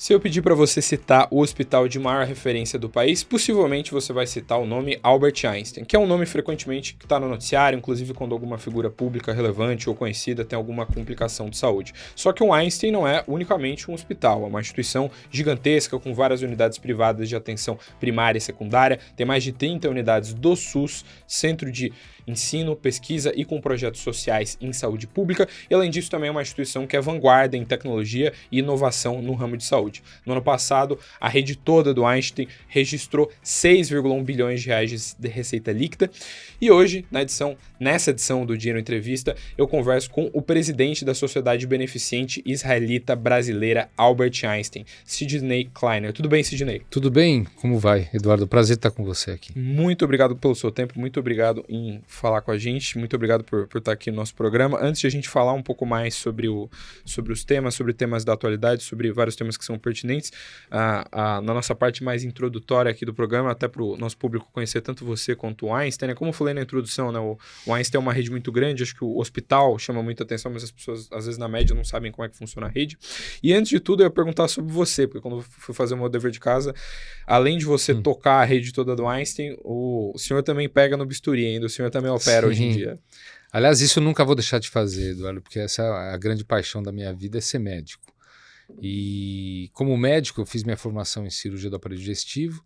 Se eu pedir para você citar o hospital de maior referência do país, possivelmente você vai citar o nome Albert Einstein, que é um nome frequentemente que está no noticiário, inclusive quando alguma figura pública relevante ou conhecida tem alguma complicação de saúde. Só que o Einstein não é unicamente um hospital, é uma instituição gigantesca com várias unidades privadas de atenção primária e secundária, tem mais de 30 unidades do SUS, centro de ensino, pesquisa e com projetos sociais em saúde pública, e além disso também é uma instituição que é vanguarda em tecnologia e inovação no ramo de saúde. No ano passado, a rede toda do Einstein registrou 6,1 bilhões de reais de receita líquida, e hoje, nessa edição do Dinheiro Entrevista, eu converso com o presidente da Sociedade Beneficente Israelita Brasileira Albert Einstein, Sidney Kleiner. Tudo bem, Sidney? Tudo bem? Como vai, Eduardo? Prazer estar com você aqui. Muito obrigado pelo seu tempo, muito obrigado em falar com a gente, muito obrigado por estar aqui no nosso programa. Antes de a gente falar um pouco mais sobre os temas, sobre temas da atualidade, sobre vários temas que são pertinentes, na nossa parte mais introdutória aqui do programa, até para o nosso público conhecer tanto você quanto o Einstein, né? Como eu falei na introdução, né? O Einstein é uma rede muito grande, acho que o hospital chama muita atenção, mas as pessoas, às vezes, na média, não sabem como é que funciona a rede. E antes de tudo, eu ia perguntar sobre você, porque quando eu fui fazer o meu dever de casa, além de você tocar a rede toda do Einstein, o senhor também pega no bisturi ainda, o senhor também opera hoje em dia. Aliás, isso eu nunca vou deixar de fazer, Eduardo, porque essa é a grande paixão da minha vida, é ser médico. E como médico, eu fiz minha formação em cirurgia do aparelho digestivo,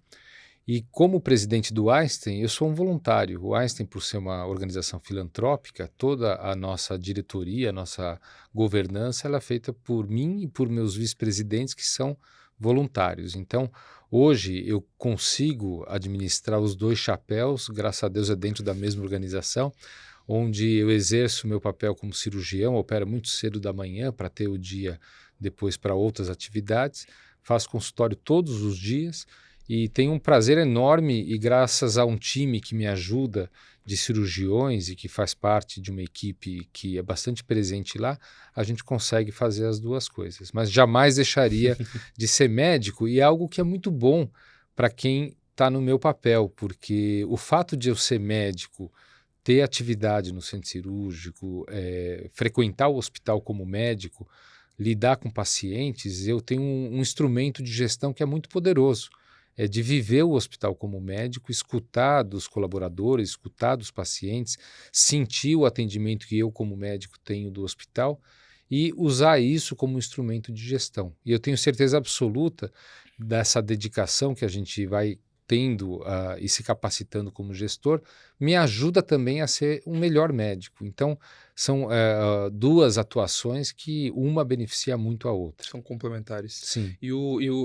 e como presidente do Einstein, eu sou um voluntário. O Einstein, por ser uma organização filantrópica, toda a nossa diretoria, a nossa governança, ela é feita por mim e por meus vice-presidentes, que são voluntários. Então, hoje eu consigo administrar os dois chapéus, graças a Deus é dentro da mesma organização, onde eu exerço meu papel como cirurgião, opero muito cedo da manhã para ter o dia depois para outras atividades, faço consultório todos os dias e tenho um prazer enorme, e graças a um time que me ajuda de cirurgiões e que faz parte de uma equipe que é bastante presente lá, a gente consegue fazer as duas coisas. Mas jamais deixaria de ser médico, e é algo que é muito bom para quem está no meu papel, porque o fato de eu ser médico, ter atividade no centro cirúrgico, frequentar o hospital como médico, lidar com pacientes, eu tenho um instrumento de gestão que é muito poderoso. É de viver o hospital como médico, escutar dos colaboradores, escutar dos pacientes, sentir o atendimento que eu como médico tenho do hospital e usar isso como instrumento de gestão. E eu tenho certeza absoluta dessa dedicação que a gente vai tendo e se capacitando como gestor, me ajuda também a ser um melhor médico. Então, são duas atuações que uma beneficia muito a outra. São complementares. Sim.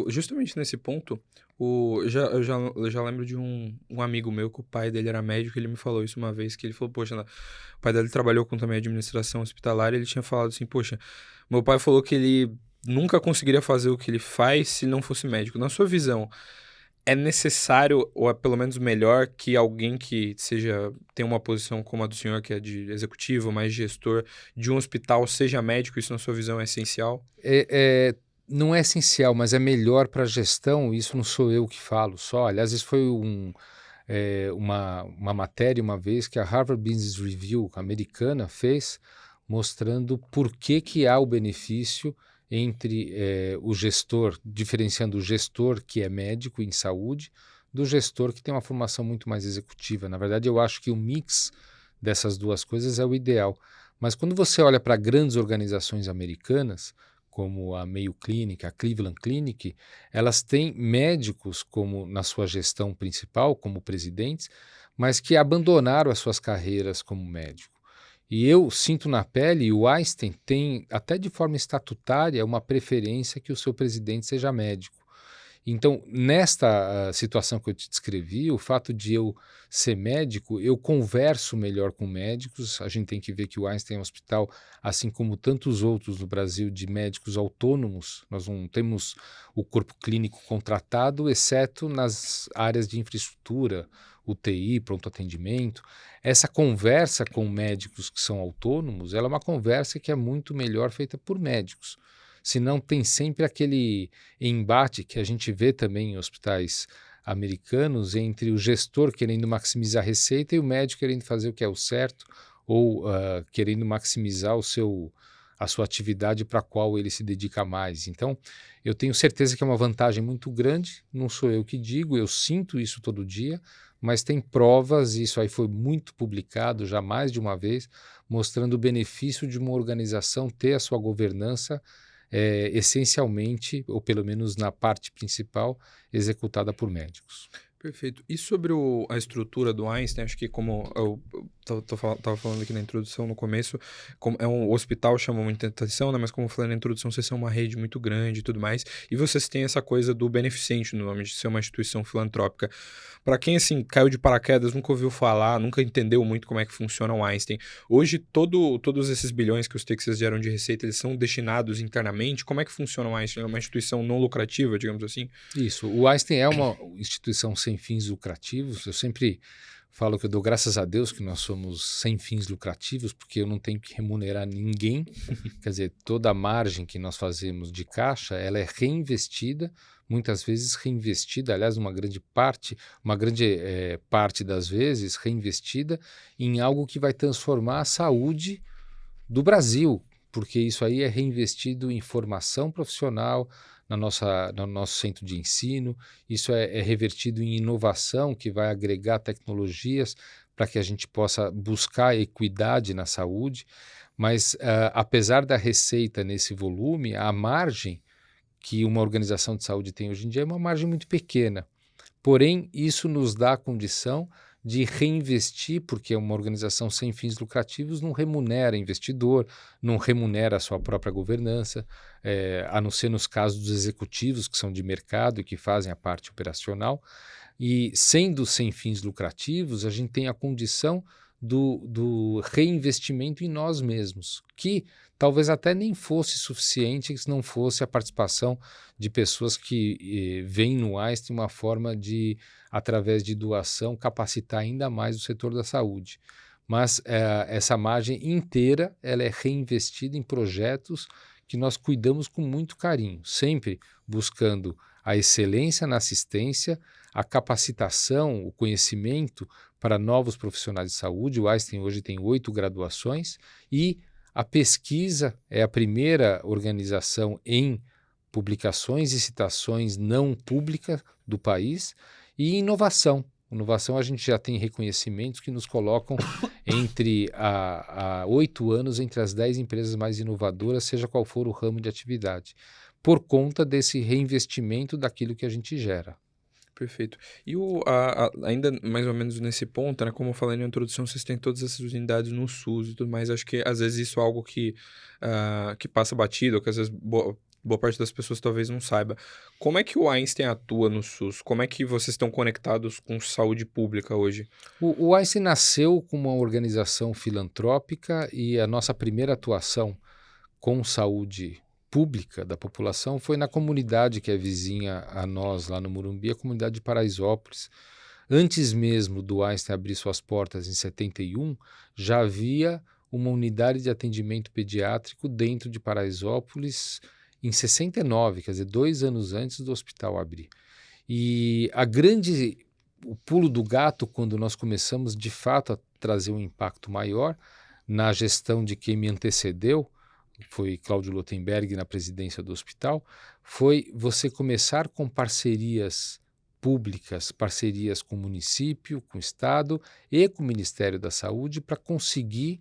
Justamente nesse ponto, eu já lembro de um amigo meu que o pai dele era médico, ele me falou isso uma vez, que ele falou, poxa, o pai dele trabalhou com também administração hospitalar, e ele tinha falado assim, poxa, meu pai falou que ele nunca conseguiria fazer o que ele faz se não fosse médico. Na sua visão, é necessário, ou é pelo menos melhor, que alguém que tenha uma posição como a do senhor, que é de executivo, mais gestor de um hospital, seja médico? Isso, na sua visão, é essencial? Não é essencial, mas é melhor para a gestão. Isso não sou eu que falo só. Aliás, isso foi uma matéria uma vez que a Harvard Business Review americana fez, mostrando por que há o benefício entre o gestor, diferenciando o gestor que é médico em saúde do gestor que tem uma formação muito mais executiva. Na verdade, eu acho que o mix dessas duas coisas é o ideal. Mas quando você olha para grandes organizações americanas, como a Mayo Clinic, a Cleveland Clinic, elas têm médicos como na sua gestão principal, como presidentes, mas que abandonaram as suas carreiras como médico. E eu sinto na pele, e o Einstein tem, até de forma estatutária, uma preferência que o seu presidente seja médico. Então, nesta situação que eu te descrevi, o fato de eu ser médico, eu converso melhor com médicos. A gente tem que ver que o Einstein é um hospital, assim como tantos outros no Brasil, de médicos autônomos. Nós não temos o corpo clínico contratado, exceto nas áreas de infraestrutura, UTI, pronto atendimento. Essa conversa com médicos que são autônomos, ela é uma conversa que é muito melhor feita por médicos. Senão tem sempre aquele embate que a gente vê também em hospitais americanos entre o gestor querendo maximizar a receita e o médico querendo fazer o que é o certo, ou querendo maximizar a sua atividade para a qual ele se dedica mais. Então, eu tenho certeza que é uma vantagem muito grande, não sou eu que digo, eu sinto isso todo dia, mas tem provas, isso aí foi muito publicado já mais de uma vez, mostrando o benefício de uma organização ter a sua governança essencialmente, ou pelo menos na parte principal, executada por médicos. Perfeito. E sobre a estrutura do Einstein, acho que como eu tava falando aqui na introdução, no começo, como é um hospital, chama muita atenção, né? Mas como eu falei na introdução, vocês são uma rede muito grande e tudo mais, e vocês têm essa coisa do beneficente no nome, de ser uma instituição filantrópica. Para quem, assim, caiu de paraquedas, nunca ouviu falar, nunca entendeu muito como é que funciona o Einstein, hoje todos esses bilhões que os Texas geram de receita, eles são destinados internamente? Como é que funciona o Einstein? É uma instituição não lucrativa, digamos assim? Isso, o Einstein é uma instituição sem fins lucrativos. Eu sempre falo que eu dou graças a Deus que nós somos sem fins lucrativos, porque eu não tenho que remunerar ninguém. Quer dizer, toda a margem que nós fazemos de caixa, ela é reinvestida, muitas vezes reinvestida, aliás, uma grande parte das vezes reinvestida em algo que vai transformar a saúde do Brasil, porque isso aí é reinvestido em formação profissional, no nosso centro de ensino, isso é revertido em inovação que vai agregar tecnologias para que a gente possa buscar equidade na saúde, mas apesar da receita nesse volume, a margem que uma organização de saúde tem hoje em dia é uma margem muito pequena. Porém, isso nos dá a condição de reinvestir, porque uma organização sem fins lucrativos não remunera investidor, não remunera a sua própria governança, a não ser nos casos dos executivos que são de mercado e que fazem a parte operacional. E sendo sem fins lucrativos, a gente tem a condição do reinvestimento em nós mesmos, que talvez até nem fosse suficiente se não fosse a participação de pessoas que veem no Einstein uma forma de, através de doação, capacitar ainda mais o setor da saúde. Mas essa margem inteira ela é reinvestida em projetos que nós cuidamos com muito carinho, sempre buscando a excelência na assistência, a capacitação, o conhecimento para novos profissionais de saúde. O Einstein hoje tem 8 graduações e a pesquisa é a primeira organização em publicações e citações não públicas do país, e inovação. Inovação, a gente já tem reconhecimentos que nos colocam há 8 anos entre as 10 empresas mais inovadoras, seja qual for o ramo de atividade, por conta desse reinvestimento daquilo que a gente gera. Perfeito. E ainda mais ou menos nesse ponto, né? Como eu falei na introdução, vocês têm todas essas unidades no SUS e tudo mais. Acho que às vezes isso é algo que passa batido, ou que às vezes boa parte das pessoas talvez não saiba. Como é que o Einstein atua no SUS? Como é que vocês estão conectados com saúde pública hoje? O Einstein nasceu como uma organização filantrópica e a nossa primeira atuação com saúde pública da população foi na comunidade que é vizinha a nós lá no Morumbi, a comunidade de Paraisópolis. Antes mesmo do Einstein abrir suas portas em 71, já havia uma unidade de atendimento pediátrico dentro de Paraisópolis em 69, quer dizer, 2 anos antes do hospital abrir. E o pulo do gato, quando nós começamos de fato a trazer um impacto maior na gestão de quem me antecedeu, foi Cláudio Lotenberg na presidência do hospital, foi você começar com parcerias públicas, parcerias com o município, com o Estado e com o Ministério da Saúde para conseguir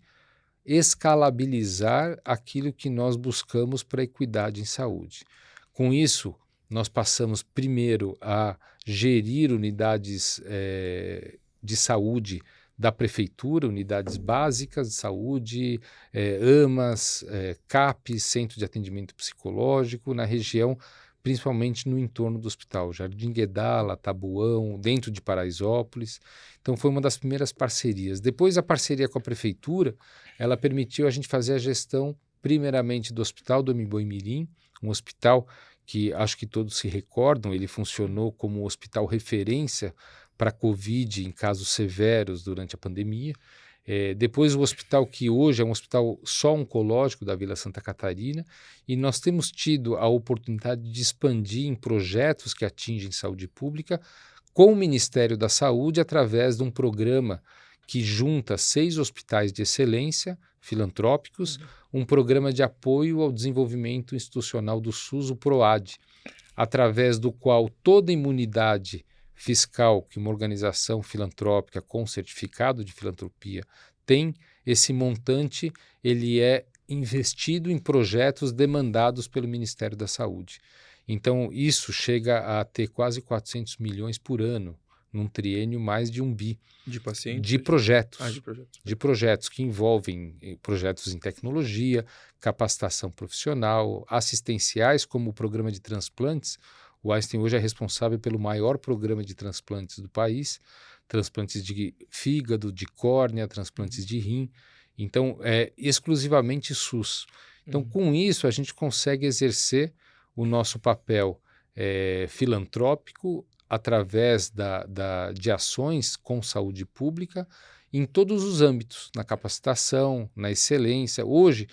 escalabilizar aquilo que nós buscamos para a equidade em saúde. Com isso, nós passamos primeiro a gerir unidades de saúde da prefeitura, unidades básicas de saúde, AMAs, CAPs, Centro de Atendimento Psicológico, na região, principalmente no entorno do hospital, Jardim Guedala, Taboão, dentro de Paraisópolis. Então foi uma das primeiras parcerias. Depois a parceria com a prefeitura, ela permitiu a gente fazer a gestão primeiramente do Hospital do Mboimirim, um hospital que acho que todos se recordam, ele funcionou como um hospital referência para Covid em casos severos durante a pandemia. Depois o hospital que hoje é um hospital só oncológico da Vila Santa Catarina, e nós temos tido a oportunidade de expandir em projetos que atingem saúde pública com o Ministério da Saúde através de um programa que junta 6 hospitais de excelência filantrópicos, um programa de apoio ao desenvolvimento institucional do SUS, o PROAD, através do qual toda imunidade fiscal que uma organização filantrópica com certificado de filantropia tem, esse montante ele é investido em projetos demandados pelo Ministério da Saúde. Então, isso chega a ter quase 400 milhões por ano, num triênio mais de 1 bi. De pacientes? De projetos. De projetos. De projetos que envolvem projetos em tecnologia, capacitação profissional, assistenciais, como o programa de transplantes. O Einstein hoje é responsável pelo maior programa de transplantes do país, transplantes de fígado, de córnea, transplantes de rim. Então, é exclusivamente SUS. Então, com isso, a gente consegue exercer o nosso papel filantrópico através de ações com saúde pública em todos os âmbitos, na capacitação, na excelência. Hoje,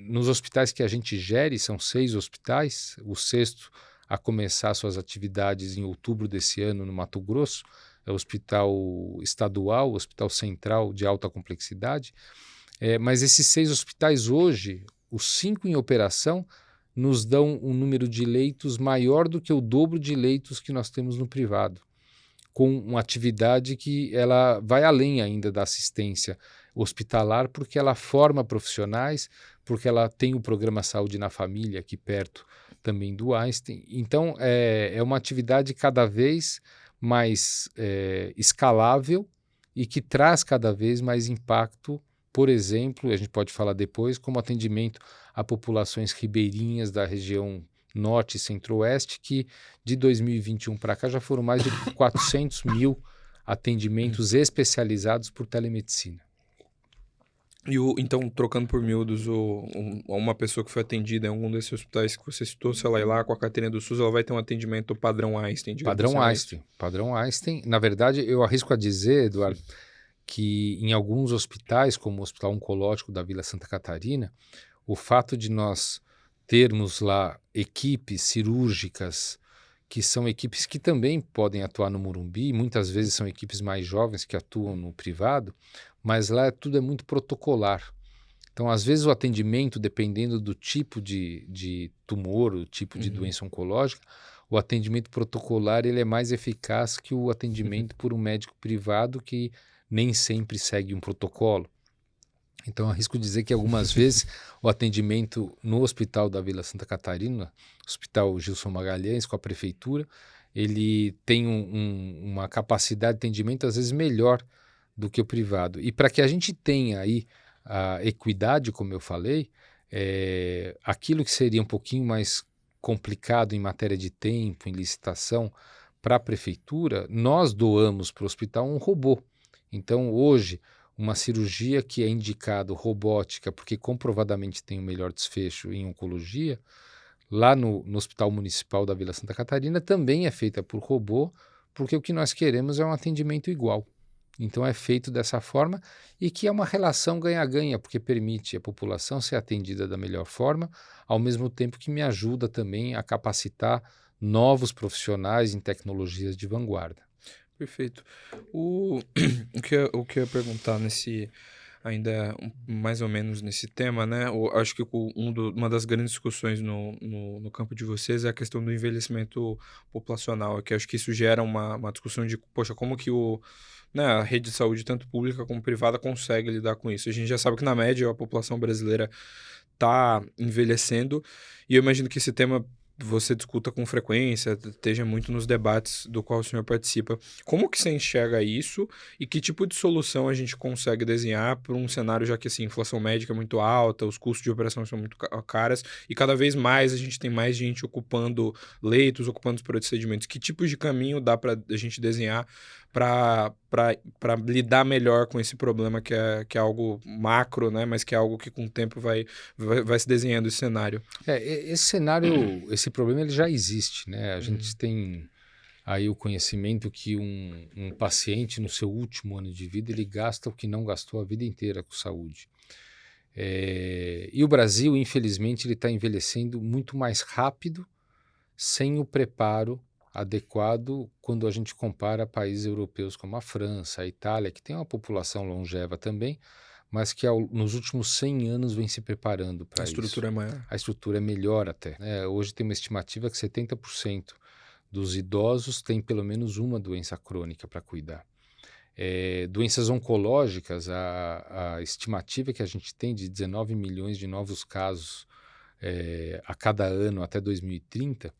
nos hospitais que a gente gere, são 6 hospitais, o 6º a começar suas atividades em outubro desse ano no Mato Grosso, é o Hospital Estadual, o Hospital Central de Alta Complexidade, mas esses 6 hospitais hoje, os 5 em operação, nos dão um número de leitos maior do que o dobro de leitos que nós temos no privado, com uma atividade que ela vai além ainda da assistência hospitalar, porque ela forma profissionais, porque ela tem o programa Saúde na Família aqui perto também do Einstein. Então, é uma atividade cada vez mais escalável e que traz cada vez mais impacto. Por exemplo, a gente pode falar depois, como atendimento a populações ribeirinhas da região norte e centro-oeste, que de 2021 para cá já foram mais de 400 mil atendimentos especializados por telemedicina. Então, trocando por miúdos, uma pessoa que foi atendida em algum desses hospitais que você citou, se ela ir lá com a carteirinha do SUS, ela vai ter um atendimento padrão Einstein, digamos assim. Padrão Einstein. Na verdade, eu arrisco a dizer, Eduardo, que em alguns hospitais, como o Hospital Oncológico da Vila Santa Catarina, o fato de nós termos lá equipes cirúrgicas, que são equipes que também podem atuar no Morumbi, muitas vezes são equipes mais jovens que atuam no privado, mas lá tudo é muito protocolar. Então, às vezes o atendimento, dependendo do tipo de tumor, o tipo de doença oncológica, o atendimento protocolar ele é mais eficaz que o atendimento por um médico privado que nem sempre segue um protocolo. Então, arrisco dizer que algumas vezes o atendimento no Hospital da Vila Santa Catarina, Hospital Gilson Magalhães, com a prefeitura, ele tem uma capacidade de atendimento às vezes melhor do que o privado. E para que a gente tenha aí a equidade, como eu falei, aquilo que seria um pouquinho mais complicado em matéria de tempo, em licitação, para a prefeitura, nós doamos para o hospital um robô. Então, hoje, uma cirurgia que é indicado robótica, porque comprovadamente tem um melhor desfecho em oncologia, lá no Hospital Municipal da Vila Santa Catarina também é feita por robô, porque o que nós queremos é um atendimento igual. Então é feito dessa forma e que é uma relação ganha-ganha, porque permite a população ser atendida da melhor forma, ao mesmo tempo que me ajuda também a capacitar novos profissionais em tecnologias de vanguarda. Perfeito. O que eu ia perguntar ainda mais ou menos nesse tema, né? Acho que uma das grandes discussões no campo de vocês é a questão do envelhecimento populacional, que acho que isso gera uma discussão de, poxa, como que a rede de saúde, tanto pública como privada, consegue lidar com isso. A gente já sabe que, na média, a população brasileira está envelhecendo, e eu imagino que esse tema você discuta com frequência, esteja muito nos debates do qual o senhor participa. Como que você enxerga isso e que tipo de solução a gente consegue desenhar para um cenário, já que assim, a inflação médica é muito alta, os custos de operação são muito caras e cada vez mais a gente tem mais gente ocupando leitos, ocupando os procedimentos. Que tipo de caminho dá para a gente desenhar para lidar melhor com esse problema que é algo macro, né? Mas que é algo que com o tempo vai se desenhando esse cenário? Esse cenário, esse problema ele já existe, né? A gente tem aí o conhecimento que um paciente no seu último ano de vida ele gasta o que não gastou a vida inteira com saúde. E o Brasil, infelizmente, ele está envelhecendo muito mais rápido, sem o preparo adequado quando a gente compara países europeus como a França, a Itália, que tem uma população longeva também, mas que nos últimos 100 anos vem se preparando para A isso. estrutura é maior. A estrutura é melhor até, né? Hoje tem uma estimativa que 70% dos idosos têm pelo menos uma doença crônica para cuidar. Doenças oncológicas, a estimativa que a gente tem de 19 milhões de novos casos a cada ano até 2030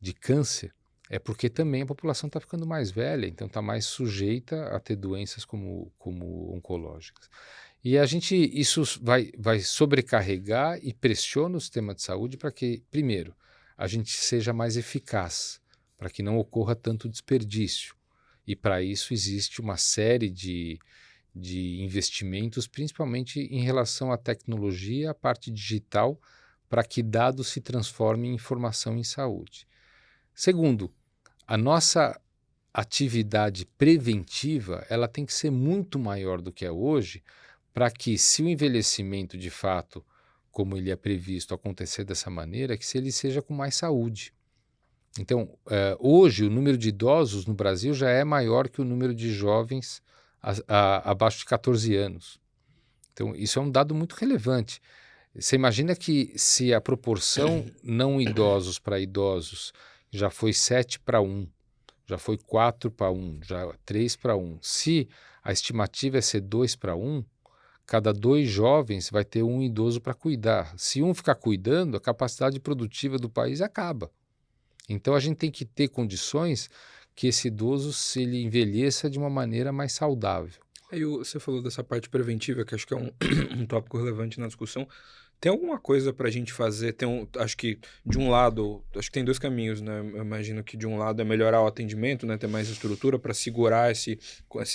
de câncer, é porque também a população está ficando mais velha, então está mais sujeita a ter doenças como oncológicas. E isso vai sobrecarregar e pressiona o sistema de saúde para que, primeiro, a gente seja mais eficaz, para que não ocorra tanto desperdício. E para isso existe uma série de investimentos, principalmente em relação à tecnologia, à parte digital, para que dados se transformem em informação em saúde. Segundo, a nossa atividade preventiva ela tem que ser muito maior do que é hoje, para que, se o envelhecimento de fato, como ele é previsto, acontecer dessa maneira, que se ele seja com mais saúde. Então, hoje o número de idosos no Brasil já é maior que o número de jovens abaixo de 14 anos. Então, isso é um dado muito relevante. Você imagina que se a proporção não idosos para idosos já foi 7:1, já foi 4:1, já 3:1. Se a estimativa é ser 2:1, cada 2 jovens vai ter um idoso para cuidar. Se um ficar cuidando, a capacidade produtiva do país acaba. Então a gente tem que ter condições que esse idoso se ele envelheça de uma maneira mais saudável. Aí você falou dessa parte preventiva, que acho que é um tópico relevante na discussão. Tem alguma coisa para a gente fazer? Acho que de um lado, acho que tem 2 caminhos, né? Eu imagino que de um lado é melhorar o atendimento, né? Ter mais estrutura para segurar esse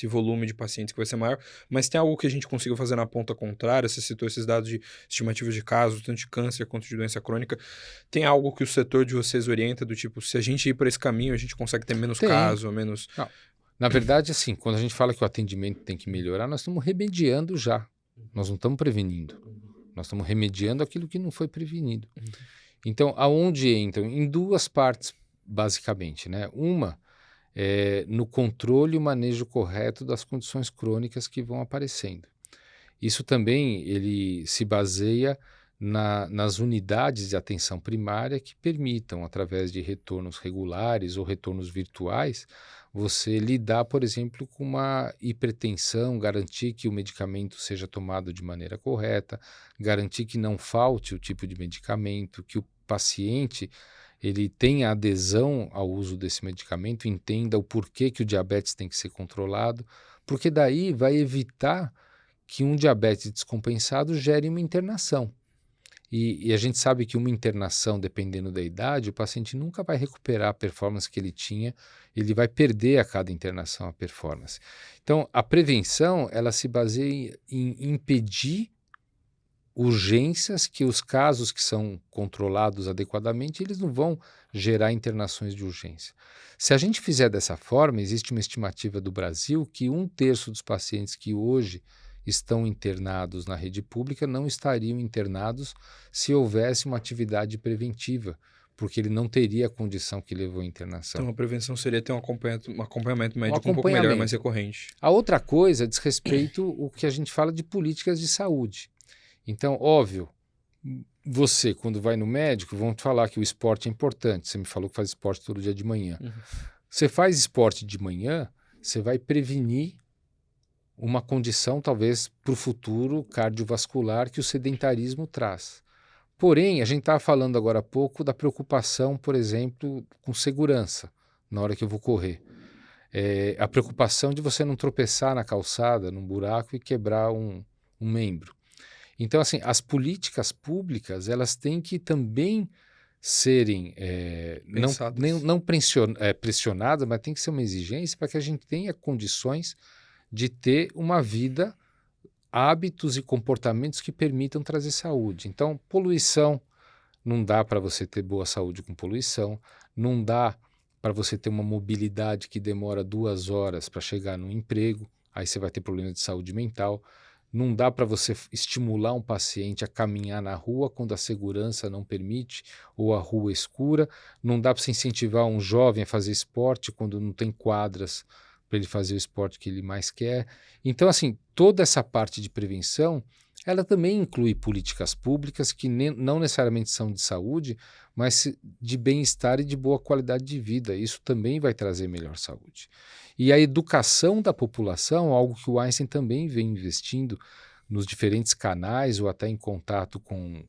volume de pacientes que vai ser maior. Mas tem algo que a gente consiga fazer na ponta contrária? Você citou esses dados de estimativas de casos, tanto de câncer quanto de doença crônica. Tem algo que o setor de vocês orienta do tipo, se a gente ir por esse caminho, a gente consegue ter menos casos ou menos... Não. Na verdade, assim, quando a gente fala que o atendimento tem que melhorar, nós estamos remediando já. Nós não estamos prevenindo. Nós estamos remediando aquilo que não foi prevenido. Então, aonde entram? Em 2 partes, basicamente, né? Uma é no controle e o manejo correto das condições crônicas que vão aparecendo. Isso também ele se baseia nas unidades de atenção primária que permitam, através de retornos regulares ou retornos virtuais, você lidar, por exemplo, com uma hipertensão, garantir que o medicamento seja tomado de maneira correta, garantir que não falte o tipo de medicamento, que o paciente ele tenha adesão ao uso desse medicamento, entenda o porquê que o diabetes tem que ser controlado, porque daí vai evitar que um diabetes descompensado gere uma internação. E a gente sabe que uma internação, dependendo da idade, o paciente nunca vai recuperar a performance que ele tinha, ele vai perder a cada internação a performance. Então, a prevenção, ela se baseia em impedir urgências que os casos que são controlados adequadamente, eles não vão gerar internações de urgência. Se a gente fizer dessa forma, existe uma estimativa do Brasil que 1/3 dos pacientes que hoje estão internados na rede pública não estariam internados se houvesse uma atividade preventiva, porque ele não teria a condição que levou à internação. Então a prevenção seria ter um acompanhamento médico um pouco melhor, mais recorrente. A outra coisa diz respeito ao que a gente fala de políticas de saúde. Então, óbvio, você quando vai no médico vão te falar que o esporte é importante. Você me falou que faz esporte todo dia de manhã. Você faz esporte de manhã, você vai prevenir uma condição, talvez, para o futuro cardiovascular que o sedentarismo traz. Porém, a gente estava falando agora há pouco da preocupação, por exemplo, com segurança, na hora que eu vou correr. A preocupação de você não tropeçar na calçada, num buraco e quebrar um membro. Então, assim, as políticas públicas, elas têm que também serem não pressionadas, mas tem que ser uma exigência para que a gente tenha condições de ter uma vida, hábitos e comportamentos que permitam trazer saúde. Então, poluição, não dá para você ter boa saúde com poluição, não dá para você ter uma mobilidade que demora 2 horas para chegar no emprego, aí você vai ter problema de saúde mental, não dá para você estimular um paciente a caminhar na rua quando a segurança não permite, ou a rua é escura, não dá para você incentivar um jovem a fazer esporte quando não tem quadras para ele fazer o esporte que ele mais quer. Então, assim, toda essa parte de prevenção, ela também inclui políticas públicas que não necessariamente são de saúde, mas de bem-estar e de boa qualidade de vida. Isso também vai trazer melhor saúde. E a educação da população, algo que o Einstein também vem investindo nos diferentes canais ou até em contato com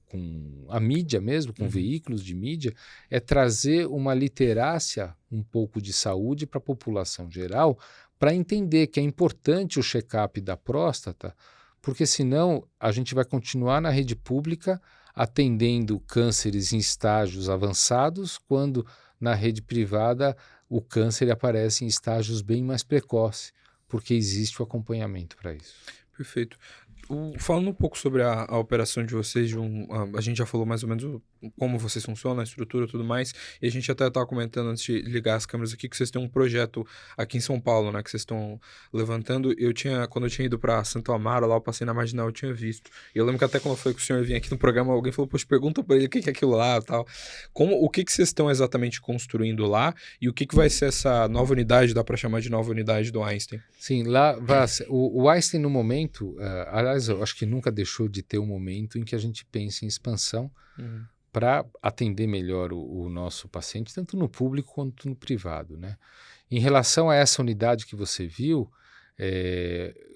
a mídia mesmo, com veículos de mídia, é trazer uma literácia um pouco de saúde para a população geral, para entender que é importante o check-up da próstata, porque senão a gente vai continuar na rede pública atendendo cânceres em estágios avançados, quando na rede privada o câncer aparece em estágios bem mais precoces, porque existe o acompanhamento para isso. Perfeito. Falando um pouco sobre a operação de vocês, a gente já falou mais ou menos como vocês funcionam, a estrutura e tudo mais, e a gente até estava comentando antes de ligar as câmeras aqui que vocês têm um projeto aqui em São Paulo, né, que vocês estão levantando. Quando eu tinha ido para Santo Amaro, lá eu passei na Marginal, eu tinha visto. E eu lembro que até quando foi que o senhor vinha aqui no programa, alguém falou, poxa, pergunta para ele o que é aquilo lá e tal. O que vocês estão exatamente construindo lá e o que vai ser essa nova unidade, dá para chamar de nova unidade do Einstein? Sim, lá o Einstein no momento, aliás, eu acho que nunca deixou de ter um momento em que a gente pensa em expansão para atender melhor o nosso paciente, tanto no público quanto no privado, né? Em relação a essa unidade que você viu,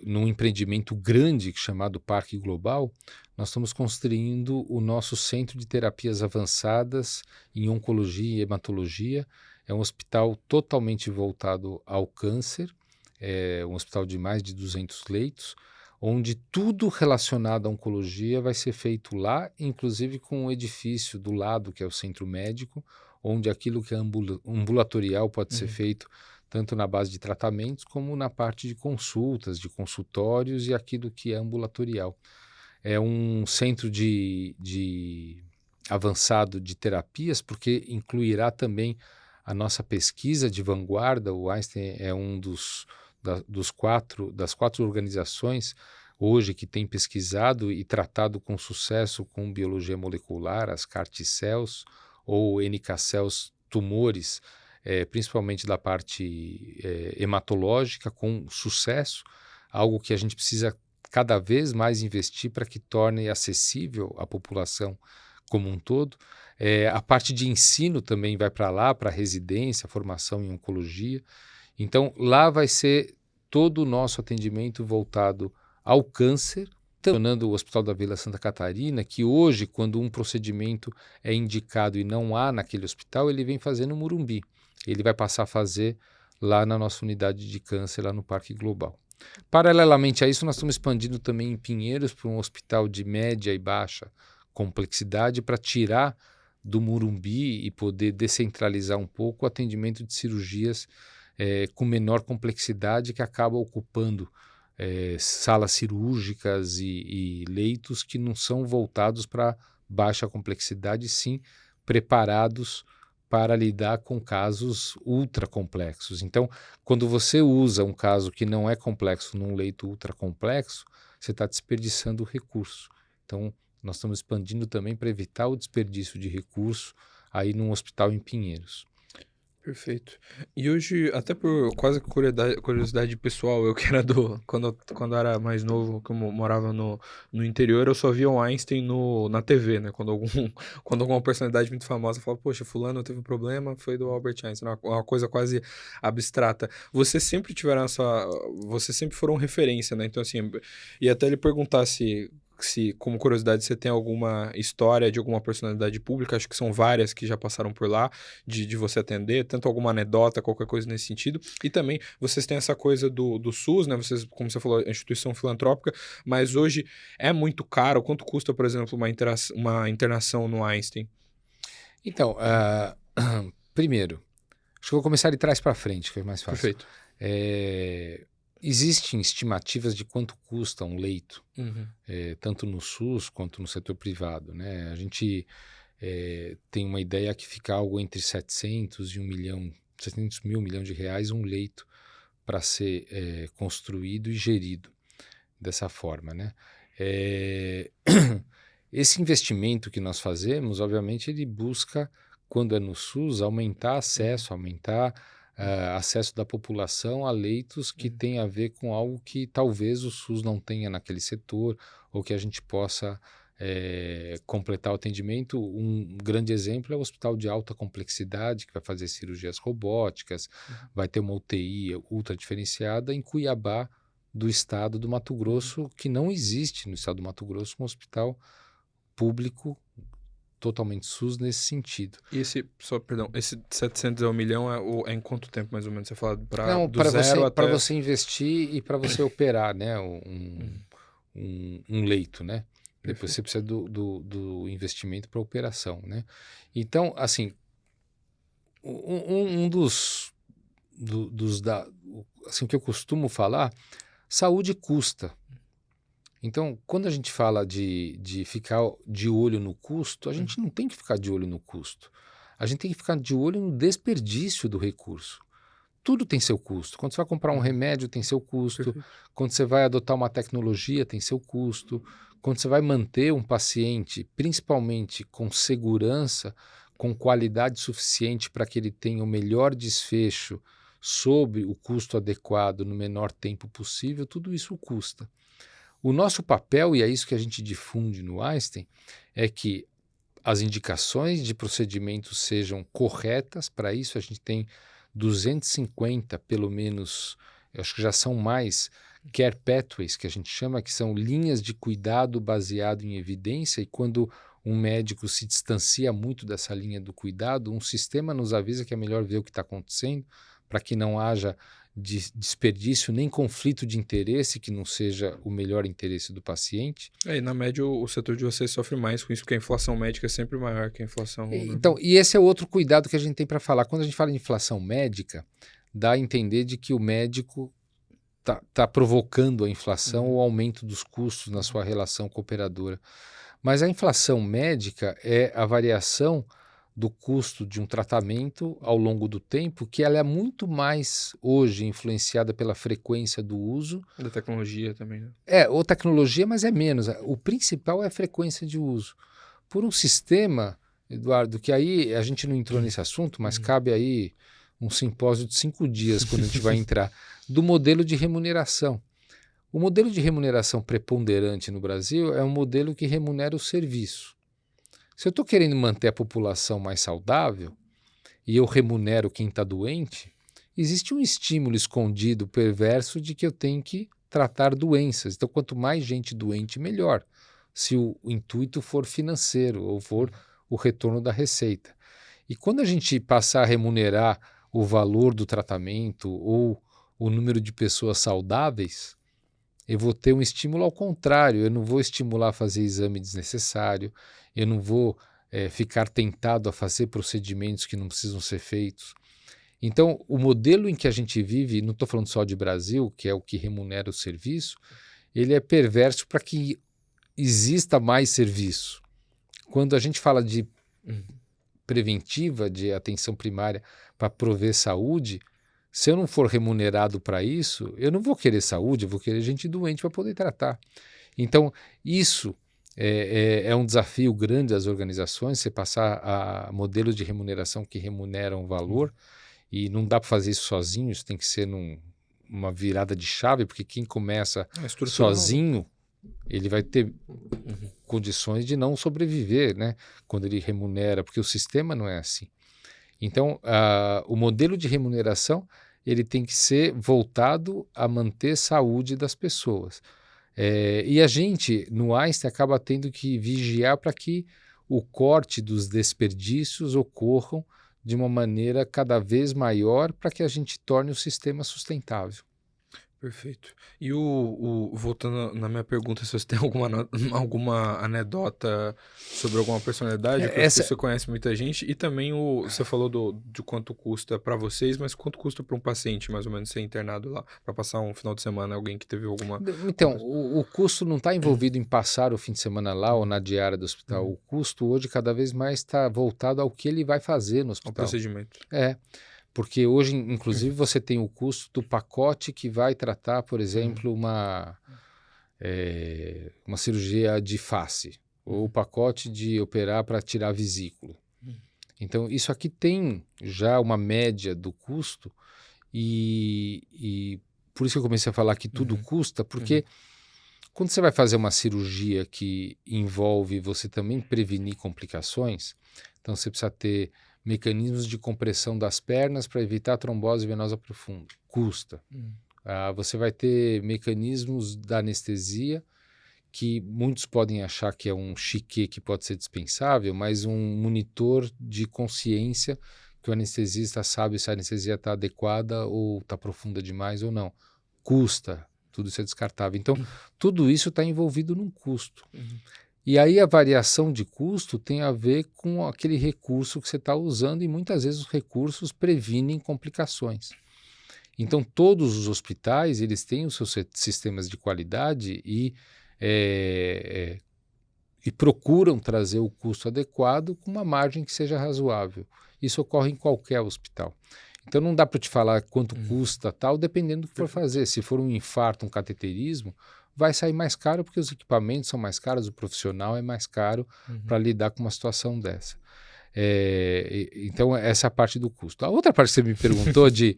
num empreendimento grande chamado Parque Global, nós estamos construindo o nosso centro de terapias avançadas em oncologia e hematologia. É um hospital totalmente voltado ao câncer, um hospital de mais de 200 leitos, onde tudo relacionado à oncologia vai ser feito lá, inclusive com um edifício do lado, que é o centro médico, onde aquilo que é ambulatorial pode ser feito tanto na base de tratamentos como na parte de consultas, de consultórios e aquilo que é ambulatorial. É um centro de avançado de terapias, porque incluirá também a nossa pesquisa de vanguarda. O Einstein é um das quatro organizações hoje que tem pesquisado e tratado com sucesso com biologia molecular, as CAR-T-cells ou NK-cells tumores, principalmente da parte hematológica, com sucesso, algo que a gente precisa cada vez mais investir para que torne acessível à população como um todo. A parte de ensino também vai para lá, para residência, formação em oncologia. Então, lá vai ser todo o nosso atendimento voltado ao câncer, tornando o Hospital da Vila Santa Catarina, que hoje, quando um procedimento é indicado e não há naquele hospital, ele vem fazer no Morumbi. Ele vai passar a fazer lá na nossa unidade de câncer, lá no Parque Global. Paralelamente a isso, nós estamos expandindo também em Pinheiros para um hospital de média e baixa complexidade, para tirar do Morumbi e poder descentralizar um pouco o atendimento de cirurgias com menor complexidade, que acaba ocupando salas cirúrgicas e leitos que não são voltados para baixa complexidade, sim preparados para lidar com casos ultra complexos. Então, quando você usa um caso que não é complexo num leito ultra complexo, você está desperdiçando o recurso. Então, nós estamos expandindo também para evitar o desperdício de recurso aí num hospital em Pinheiros. Perfeito. E hoje, até por quase curiosidade pessoal, eu que era quando eu era mais novo, que eu morava no interior, eu só via o Einstein na TV, né? Quando alguma personalidade muito famosa falava, poxa, fulano teve um problema, foi do Albert Einstein, uma coisa quase abstrata. Vocês sempre foram referência, né? Então, assim, e até ele perguntar se, como curiosidade, você tem alguma história de alguma personalidade pública, acho que são várias que já passaram por lá, de você atender, tanto alguma anedota, qualquer coisa nesse sentido. E também, vocês têm essa coisa do SUS, né? Vocês, como você falou, é instituição filantrópica, mas hoje é muito caro. Quanto custa, por exemplo, uma internação no Einstein? Então, primeiro, acho que eu vou começar de trás para frente, que é mais fácil. Perfeito. Existem estimativas de quanto custa um leito, Uhum. tanto no SUS quanto no setor privado, né? A gente tem uma ideia que fica algo entre 700 mil milhões de reais um leito para ser construído e gerido dessa forma, né? Esse investimento que nós fazemos, obviamente, ele busca, quando é no SUS, aumentar acesso, aumentar acesso da população a leitos que tem a ver com algo que talvez o SUS não tenha naquele setor, ou que a gente possa completar o atendimento. Um grande exemplo é o hospital de alta complexidade, que vai fazer cirurgias robóticas, vai ter uma UTI ultra diferenciada em Cuiabá, do estado do Mato Grosso, que não existe no estado do Mato Grosso um hospital público totalmente SUS nesse sentido. E esse 700 a 1 milhão é em quanto tempo, mais ou menos? Você fala Não, do zero até... para você investir e para você operar, né, um leito, né? Depois você precisa do investimento para operação, né? Então, assim, assim, o que eu costumo falar, saúde custa. Então, quando a gente fala de ficar de olho no custo, a gente não tem que ficar de olho no custo. A gente tem que ficar de olho no desperdício do recurso. Tudo tem seu custo. Quando você vai comprar um remédio, tem seu custo. Quando você vai adotar uma tecnologia, tem seu custo. Quando você vai manter um paciente, principalmente com segurança, com qualidade suficiente para que ele tenha o melhor desfecho sob o custo adequado no menor tempo possível, tudo isso custa. O nosso papel, e é isso que a gente difunde no Einstein, é que as indicações de procedimentos sejam corretas. Para isso a gente tem 250, pelo menos, eu acho que já são mais, care pathways, que a gente chama, que são linhas de cuidado baseado em evidência, e quando um médico se distancia muito dessa linha do cuidado, um sistema nos avisa que é melhor ver o que está acontecendo, para que não haja desperdício nem conflito de interesse que não seja o melhor interesse do paciente. E na média o setor de vocês sofre mais com isso, porque a inflação médica é sempre maior que a inflação... Então, e esse é outro cuidado que a gente tem para falar. Quando a gente fala em inflação médica, dá a entender de que o médico tá provocando a inflação ou o aumento dos custos na sua relação com a operadora. Mas a inflação médica é a variação do custo de um tratamento ao longo do tempo, que ela é muito mais hoje influenciada pela frequência do uso. Da tecnologia também, né? Ou tecnologia, mas é menos. O principal é a frequência de uso. Por um sistema, Eduardo, que aí a gente não entrou nesse assunto, mas cabe aí um simpósio de 5 dias quando a gente vai entrar, do modelo de remuneração. O modelo de remuneração preponderante no Brasil é um modelo que remunera o serviço. Se eu estou querendo manter a população mais saudável e eu remunero quem está doente, existe um estímulo escondido, perverso, de que eu tenho que tratar doenças. Então, quanto mais gente doente, melhor, se o intuito for financeiro ou for o retorno da receita. E quando a gente passar a remunerar o valor do tratamento ou o número de pessoas saudáveis, eu vou ter um estímulo ao contrário. Eu não vou estimular a fazer exame desnecessário, eu não vou ficar tentado a fazer procedimentos que não precisam ser feitos. Então, o modelo em que a gente vive, não estou falando só de Brasil, que é o que remunera o serviço, ele é perverso para que exista mais serviço. Quando a gente fala de preventiva, de atenção primária para prover saúde, se eu não for remunerado para isso, eu não vou querer saúde, eu vou querer gente doente para poder tratar. Então, isso é um desafio grande às organizações, você passar a modelos de remuneração que remuneram valor, e não dá para fazer isso sozinho, isso tem que ser uma virada de chave, porque quem começa sozinho, ele vai ter condições de não sobreviver, né? Quando ele remunera, porque o sistema não é assim. Então, o modelo de remuneração ele tem que ser voltado a manter saúde das pessoas. E a gente, no Einstein, acaba tendo que vigiar para que o corte dos desperdícios ocorram de uma maneira cada vez maior para que a gente torne o sistema sustentável. Perfeito. E voltando na minha pergunta, se você tem alguma anedota sobre alguma personalidade, porque você conhece muita gente, e também você falou de quanto custa para vocês, mas quanto custa para um paciente, mais ou menos, ser internado lá, para passar um final de semana, alguém que teve alguma... Então, o custo não está envolvido em passar o fim de semana lá ou na diária do hospital. O custo hoje cada vez mais está voltado ao que ele vai fazer no hospital. Ao procedimento. Porque hoje, inclusive, você tem o custo do pacote que vai tratar, por exemplo, uma cirurgia de face, ou o pacote de operar para tirar vesícula. Então, isso aqui tem já uma média do custo E por isso que eu comecei a falar que tudo custa, porque quando você vai fazer uma cirurgia que envolve você também prevenir complicações, então você precisa ter mecanismos de compressão das pernas para evitar a trombose venosa profunda. Custa. Você vai ter mecanismos da anestesia que muitos podem achar que é um chiquê que pode ser dispensável, mas um monitor de consciência que o anestesista sabe se a anestesia está adequada ou está profunda demais ou não. Custa. Tudo isso é descartável. Então, tudo isso está envolvido num custo. E aí a variação de custo tem a ver com aquele recurso que você está usando e muitas vezes os recursos previnem complicações. Então, todos os hospitais eles têm os seus sistemas de qualidade e procuram trazer o custo adequado com uma margem que seja razoável. Isso ocorre em qualquer hospital. Então não dá para te falar quanto custa tal, dependendo do que for fazer. Se for um infarto, um cateterismo, vai sair mais caro porque os equipamentos são mais caros, o profissional é mais caro para lidar com uma situação dessa. Então essa é a parte do custo. A outra parte que você me perguntou de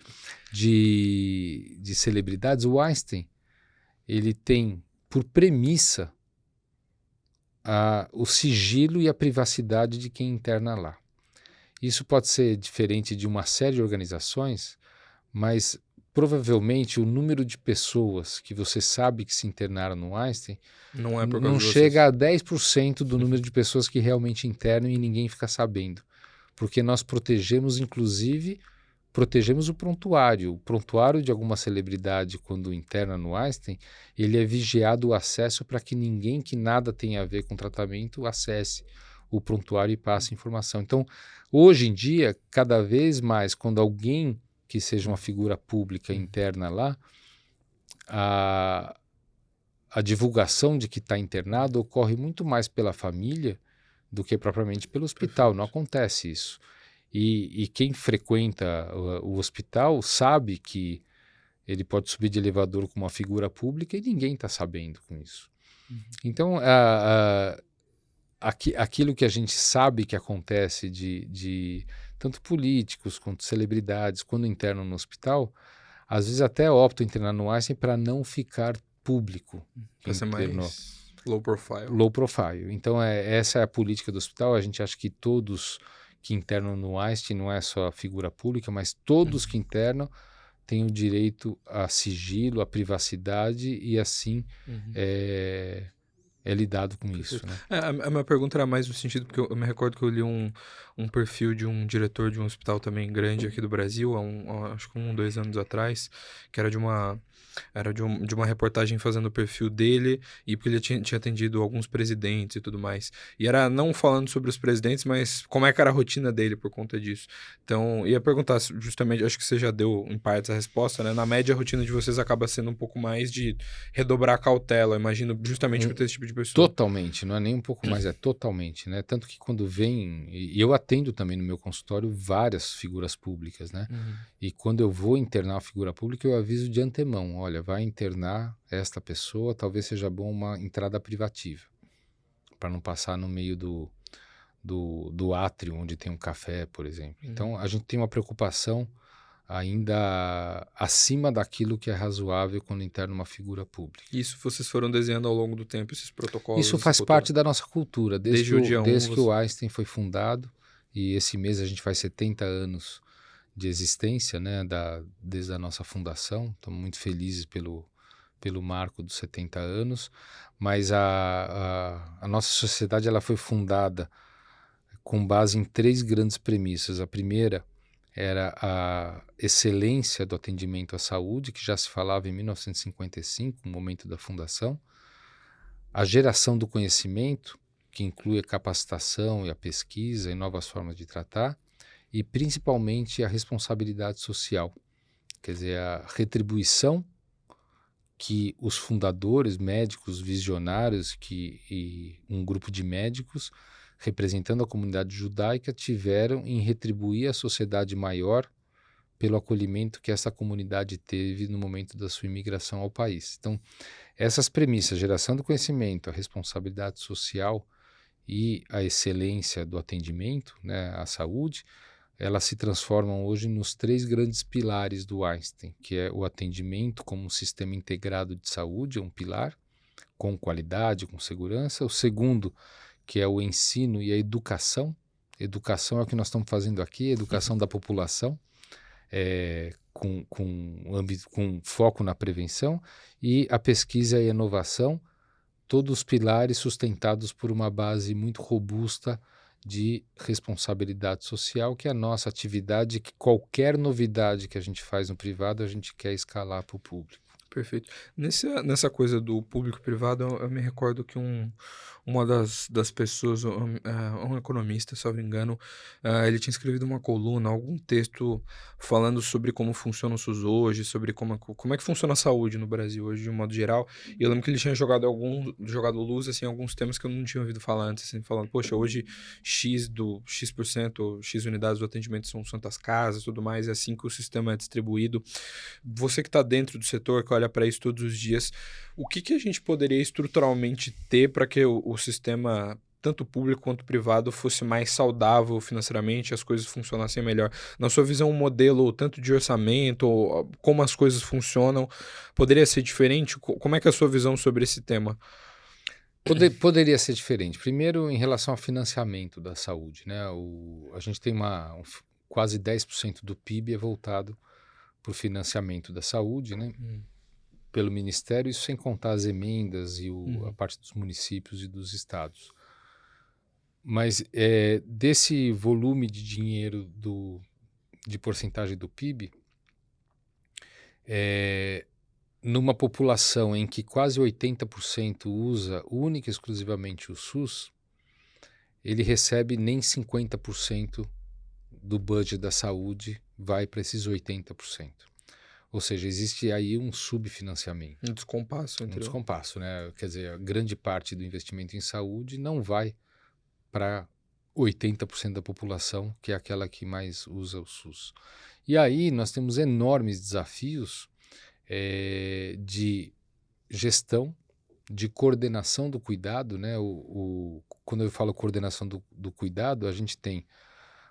celebridades, o Einstein, ele tem por premissa o sigilo e a privacidade de quem interna lá. Isso pode ser diferente de uma série de organizações, mas provavelmente o número de pessoas que você sabe que se internaram no Einstein não chega a 10% do número de pessoas que realmente internam e ninguém fica sabendo. Porque nós protegemos, inclusive, o prontuário. O prontuário de alguma celebridade, quando interna no Einstein, ele é vigiado o acesso para que ninguém que nada tenha a ver com o tratamento acesse o prontuário e passe informação. Então, hoje em dia, cada vez mais, quando alguém que seja uma figura pública interna lá, a divulgação de que está internado ocorre muito mais pela família do que propriamente pelo hospital. Não acontece isso. E quem frequenta o hospital sabe que ele pode subir de elevador com uma figura pública e ninguém está sabendo com isso. Então, aquilo que a gente sabe que acontece de tanto políticos quanto celebridades, quando internam no hospital, às vezes até optam internar no Einstein para não ficar público. Para ser mais low profile. Low profile. Então, essa é a política do hospital. A gente acha que todos que internam no Einstein não é só a figura pública, mas todos que internam têm o direito a sigilo, a privacidade e assim é lidado com isso. Né? A minha pergunta era mais no sentido, porque eu me recordo que eu li um perfil de um diretor de um hospital também grande aqui do Brasil, acho que 2 anos atrás, que era de uma reportagem fazendo o perfil dele, e porque ele tinha atendido alguns presidentes e tudo mais. E era não falando sobre os presidentes, mas como é que era a rotina dele por conta disso. Então, ia perguntar justamente, acho que você já deu em parte a resposta, né? Na média, a rotina de vocês acaba sendo um pouco mais de redobrar a cautela, imagino, justamente por ter esse tipo de pessoa. Totalmente, não é nem um pouco mais, é totalmente, né? Tanto que quando vem, e eu atendo também no meu consultório várias figuras públicas, né? E quando eu vou internar uma figura pública, eu aviso de antemão, olha, vai internar esta pessoa, talvez seja bom uma entrada privativa, para não passar no meio do átrio, onde tem um café, por exemplo. Então, a gente tem uma preocupação ainda acima daquilo que é razoável quando interna uma figura pública. Isso vocês foram desenhando ao longo do tempo, esses protocolos? Isso faz parte da nossa cultura, desde que o Einstein foi fundado, e esse mês a gente faz 70 anos de existência, né, desde a nossa fundação. Estamos muito felizes pelo marco dos 70 anos, mas a nossa sociedade ela foi fundada com base em 3 grandes premissas. A primeira era a excelência do atendimento à saúde, que já se falava em 1955, no momento da fundação, a geração do conhecimento, que inclui a capacitação e a pesquisa e novas formas de tratar, e principalmente a responsabilidade social, quer dizer, a retribuição que os fundadores, médicos, visionários, e um grupo de médicos representando a comunidade judaica tiveram em retribuir à sociedade maior pelo acolhimento que essa comunidade teve no momento da sua imigração ao país. Então, essas premissas, geração do conhecimento, a responsabilidade social e a excelência do atendimento, né, à saúde, elas se transformam hoje nos 3 grandes pilares do Einstein, que é o atendimento como um sistema integrado de saúde, é um pilar, com qualidade, com segurança. O segundo, que é o ensino e a educação. Educação é o que nós estamos fazendo aqui, educação da população, com foco na prevenção. E a pesquisa e a inovação, todos os pilares sustentados por uma base muito robusta de responsabilidade social, que é a nossa atividade, que qualquer novidade que a gente faz no privado, a gente quer escalar para o público. Perfeito. Nessa coisa do público e privado, eu me recordo que uma das pessoas, um economista, se eu não me engano, ele tinha escrevido uma coluna, algum texto falando sobre como funciona o SUS hoje, sobre como é que funciona a saúde no Brasil hoje, de um modo geral. E eu lembro que ele tinha jogado luz, assim, em alguns temas que eu não tinha ouvido falar antes, assim, falando, poxa, hoje X%, ou X unidades do atendimento são santas casas, tudo mais, é assim que o sistema é distribuído. Você que está dentro do setor, que olha para isso todos os dias, o que a gente poderia estruturalmente ter para que o sistema, tanto público quanto privado, fosse mais saudável financeiramente, as coisas funcionassem melhor? Na sua visão, um modelo tanto de orçamento, ou como as coisas funcionam, poderia ser diferente? Como é que é a sua visão sobre esse tema? Poderia ser diferente. Primeiro, em relação ao financiamento da saúde, né? A gente tem quase 10% do PIB é voltado para o financiamento da saúde, né? Pelo Ministério, isso sem contar as emendas e a parte dos municípios e dos estados. Mas desse volume de dinheiro de porcentagem do PIB, numa população em que quase 80% usa única e exclusivamente o SUS, ele recebe nem 50% do budget da saúde vai para esses 80%. Ou seja, existe aí um subfinanciamento. Um descompasso. Um descompasso, né? Quer dizer, a grande parte do investimento em saúde não vai para 80% da população, que é aquela que mais usa o SUS. E aí nós temos enormes desafios de gestão, de coordenação do cuidado, né? Quando eu falo coordenação do cuidado, a gente tem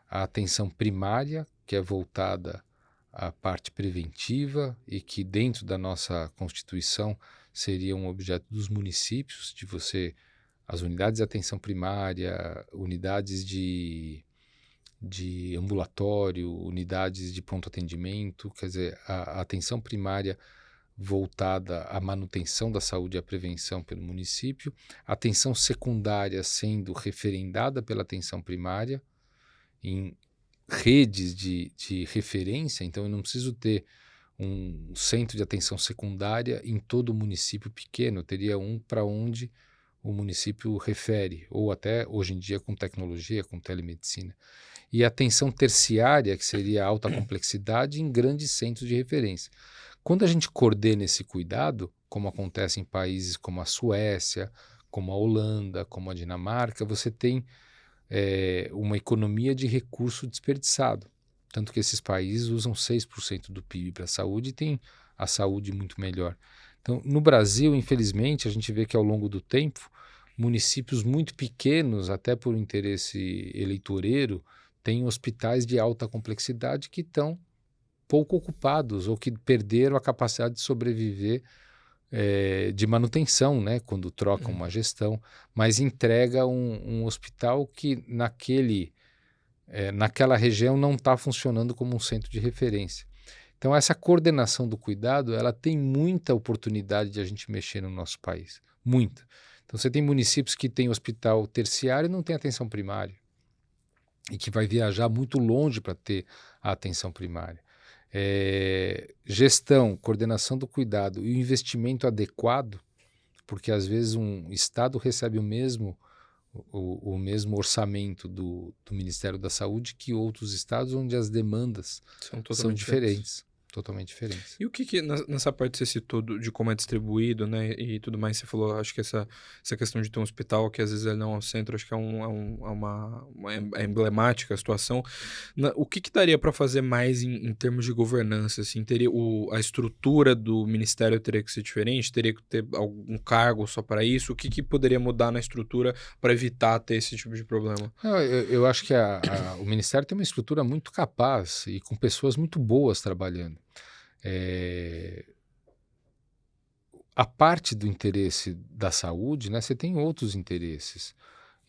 a atenção primária, que é voltada à parte preventiva e que dentro da nossa Constituição seria um objeto dos municípios, as unidades de atenção primária, unidades de ambulatório, unidades de pronto atendimento, quer dizer, a atenção primária voltada à manutenção da saúde e à prevenção pelo município, a atenção secundária sendo referendada pela atenção primária em redes de referência, então eu não preciso ter um centro de atenção secundária em todo o município pequeno, eu teria um para onde o município refere, ou até hoje em dia com tecnologia, com telemedicina. E a atenção terciária, que seria a alta complexidade, em grandes centros de referência. Quando a gente coordena esse cuidado, como acontece em países como a Suécia, como a Holanda, como a Dinamarca, você tem uma economia de recurso desperdiçado. Tanto que esses países usam 6% do PIB para a saúde e têm a saúde muito melhor. Então, no Brasil, infelizmente, a gente vê que ao longo do tempo, municípios muito pequenos, até por interesse eleitoreiro, têm hospitais de alta complexidade que estão pouco ocupados ou que perderam a capacidade de sobreviver de manutenção, né, quando trocam uma gestão, mas entrega um hospital que naquela região não está funcionando como um centro de referência. Então essa coordenação do cuidado, ela tem muita oportunidade de a gente mexer no nosso país, muita. Então você tem municípios que têm hospital terciário e não tem atenção primária, e que vai viajar muito longe para ter a atenção primária. Gestão, coordenação do cuidado e o investimento adequado, porque às vezes um estado recebe o mesmo orçamento do Ministério da Saúde que outros estados onde as demandas são diferentes. totalmente diferentes. E o que nessa parte você citou de como é distribuído, né, e tudo mais, você falou, acho que essa questão de ter um hospital que às vezes ele não é o centro, acho que é emblemática a situação. O que daria para fazer mais em termos de governança, assim, teria a estrutura do ministério teria que ser diferente, teria que ter algum cargo só para isso, o que poderia mudar na estrutura para evitar ter esse tipo de problema? Não, eu acho que o Ministério tem uma estrutura muito capaz e com pessoas muito boas trabalhando. É, a parte do interesse da saúde, né, você tem outros interesses.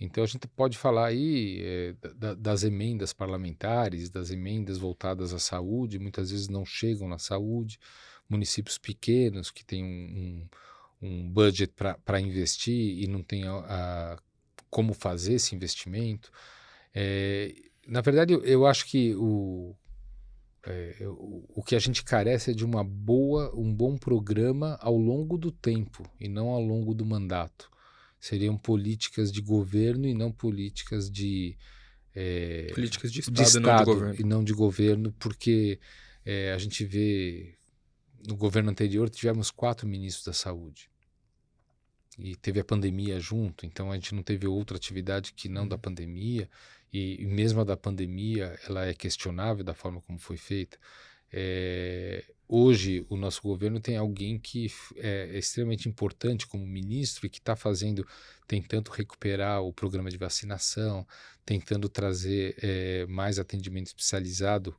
Então a gente pode falar aí das emendas parlamentares, das emendas voltadas à saúde, muitas vezes não chegam na saúde, municípios pequenos que têm um budget para investir e não tem como fazer esse investimento. Na verdade, eu acho que o que a gente carece é de um bom programa ao longo do tempo e não ao longo do mandato. Seriam políticas de governo e não políticas Políticas de de Estado e não de Estado governo. e não de governo, porque a gente vê no governo anterior tivemos 4 ministros da saúde e teve a pandemia junto, então a gente não teve outra atividade que não da pandemia, e mesmo a da pandemia ela é questionável da forma como foi feita. Hoje o nosso governo tem alguém que é extremamente importante como ministro e que está tentando recuperar o programa de vacinação, tentando trazer mais atendimento especializado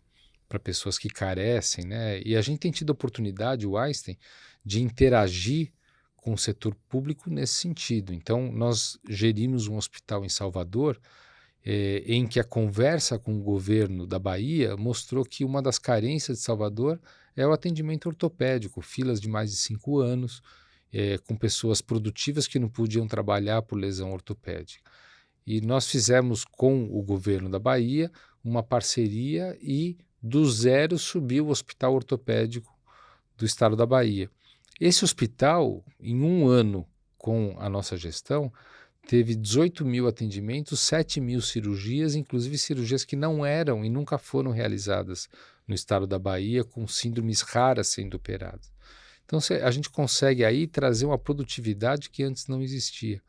para pessoas que carecem, né? E a gente tem tido a oportunidade, o Einstein, de interagir com o setor público nesse sentido. Então, nós gerimos um hospital em Salvador, em que a conversa com o governo da Bahia mostrou que uma das carências de Salvador é o atendimento ortopédico, filas de mais de 5 anos, com pessoas produtivas que não podiam trabalhar por lesão ortopédica. E nós fizemos com o governo da Bahia uma parceria e do zero subiu o hospital ortopédico do estado da Bahia. Esse hospital, em um ano com a nossa gestão, teve 18 mil atendimentos, 7 mil cirurgias, inclusive cirurgias que não eram e nunca foram realizadas no estado da Bahia, com síndromes raras sendo operadas. Então a gente consegue aí trazer uma produtividade que antes não existia.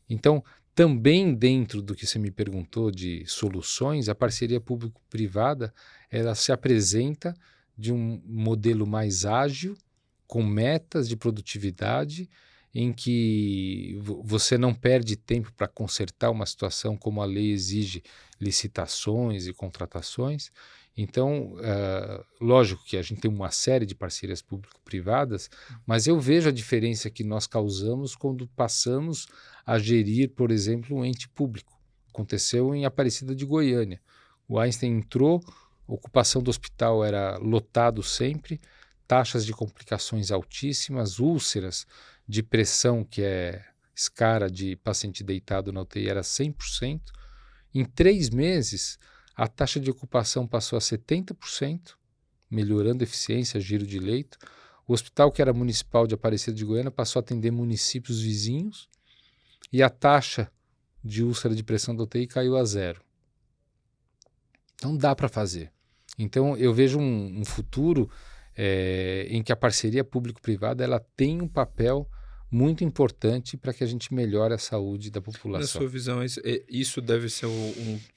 Então, também dentro do que você me perguntou de soluções, a parceria público-privada ela se apresenta de um modelo mais ágil, com metas de produtividade, em que você não perde tempo para consertar uma situação como a lei exige licitações e contratações. Então, lógico que a gente tem uma série de parcerias público-privadas, mas eu vejo a diferença que nós causamos quando passamos a gerir, por exemplo, um ente público. Aconteceu em Aparecida de Goiânia. O Einstein entrou, a ocupação do hospital era lotado sempre, taxas de complicações altíssimas, úlceras de pressão, que é escara de paciente deitado na UTI, era 100%. Em 3 meses, a taxa de ocupação passou a 70%, melhorando a eficiência, giro de leito. O hospital, que era municipal de Aparecida de Goiânia, passou a atender municípios vizinhos e a taxa de úlcera de pressão da UTI caiu a 0. Então dá para fazer. Então eu vejo um futuro em que a parceria público-privada ela tem um papel muito importante para que a gente melhore a saúde da população. Na sua visão, isso deve ser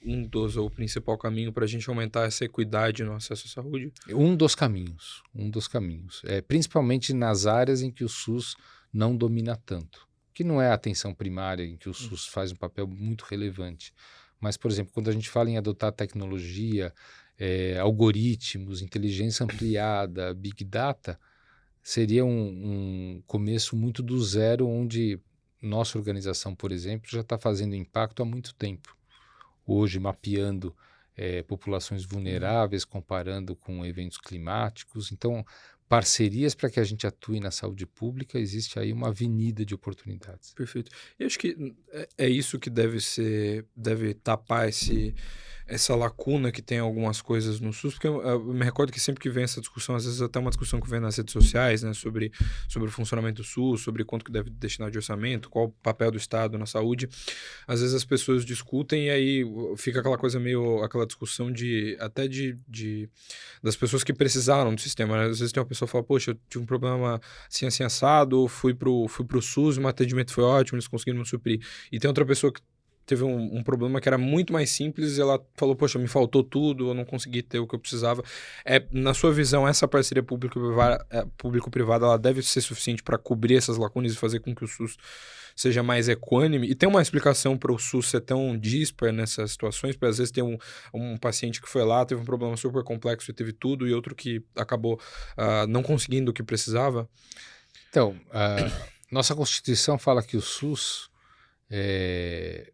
um dos ou o principal caminho para a gente aumentar essa equidade no acesso à saúde? Um dos caminhos. Principalmente nas áreas em que o SUS não domina tanto, que não é a atenção primária, em que o SUS faz um papel muito relevante. Mas, por exemplo, quando a gente fala em adotar tecnologia, algoritmos, inteligência ampliada, Big Data, seria um começo muito do zero, onde nossa organização, por exemplo, já está fazendo impacto há muito tempo. Hoje, mapeando populações vulneráveis, comparando com eventos climáticos. Então, parcerias para que a gente atue na saúde pública, existe aí uma avenida de oportunidades. Perfeito. Eu acho que é isso que deve tapar essa lacuna que tem algumas coisas no SUS, porque eu me recordo que sempre que vem essa discussão, às vezes até uma discussão que vem nas redes sociais, né, sobre o funcionamento do SUS, sobre quanto que deve destinar de orçamento, qual o papel do Estado na saúde, às vezes as pessoas discutem e aí fica aquela coisa meio, aquela discussão das pessoas que precisaram do sistema, né? Às vezes tem uma pessoa que fala, poxa, eu tive um problema assim assado, fui pro SUS, o atendimento foi ótimo, eles conseguiram me suprir. E tem outra pessoa que teve um problema que era muito mais simples e ela falou, poxa, me faltou tudo, eu não consegui ter o que eu precisava. Na sua visão, essa parceria público-privada, ela deve ser suficiente para cobrir essas lacunas e fazer com que o SUS seja mais equânime? E tem uma explicação para o SUS ser tão díspar nessas situações? Porque às vezes tem um paciente que foi lá, teve um problema super complexo e teve tudo, e outro que acabou não conseguindo o que precisava? Então, a nossa Constituição fala que o SUS é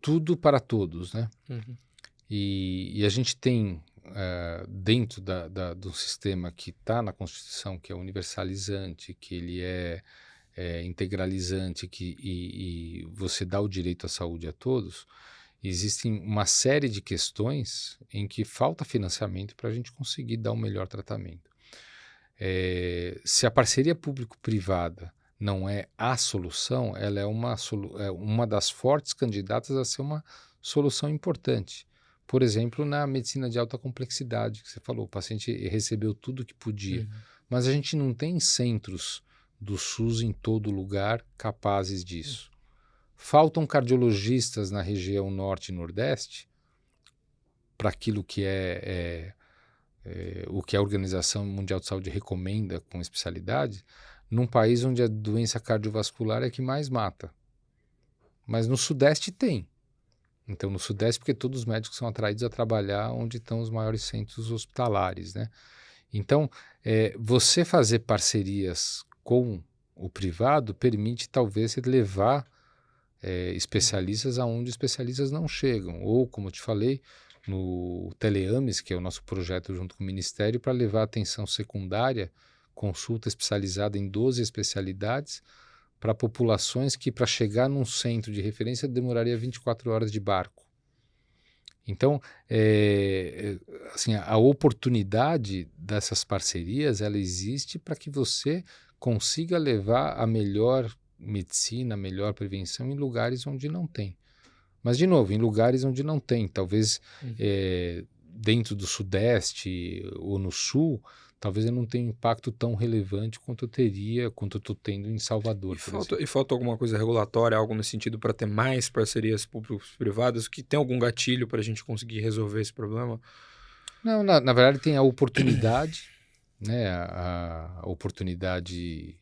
tudo para todos, né? Uhum. E a gente tem dentro do sistema que está na Constituição, que é universalizante, que ele é integralizante, e você dá o direito à saúde a todos, existem uma série de questões em que falta financiamento para a gente conseguir dar um melhor tratamento. Se a parceria público-privada não é a solução, ela é uma das fortes candidatas a ser uma solução importante. Por exemplo, na medicina de alta complexidade, que você falou, o paciente recebeu tudo que podia, mas a gente não tem centros do SUS em todo lugar capazes disso. Faltam cardiologistas na região norte e nordeste para aquilo que o que a Organização Mundial de Saúde recomenda com especialidade, num país onde a doença cardiovascular é que mais mata. Mas no Sudeste tem. Então, no Sudeste, porque todos os médicos são atraídos a trabalhar onde estão os maiores centros hospitalares, né? Então, você fazer parcerias com o privado permite, talvez, levar especialistas aonde especialistas não chegam. Ou, como eu te falei, no Teleames, que é o nosso projeto junto com o Ministério, para levar atenção secundária, consulta especializada em 12 especialidades, para populações que, para chegar num centro de referência, demoraria 24 horas de barco. Então, assim, a oportunidade dessas parcerias, ela existe para que você consiga levar a melhor medicina, a melhor prevenção em lugares onde não tem. Mas, de novo, em lugares onde não tem, talvez dentro do Sudeste ou no Sul, talvez eu não tenha um impacto tão relevante quanto eu estou tendo em Salvador. E falta alguma coisa regulatória, algo nesse sentido, para ter mais parcerias públicos-privadas? Que tem algum gatilho para a gente conseguir resolver esse problema? Não, na verdade tem a oportunidade, né? A oportunidade.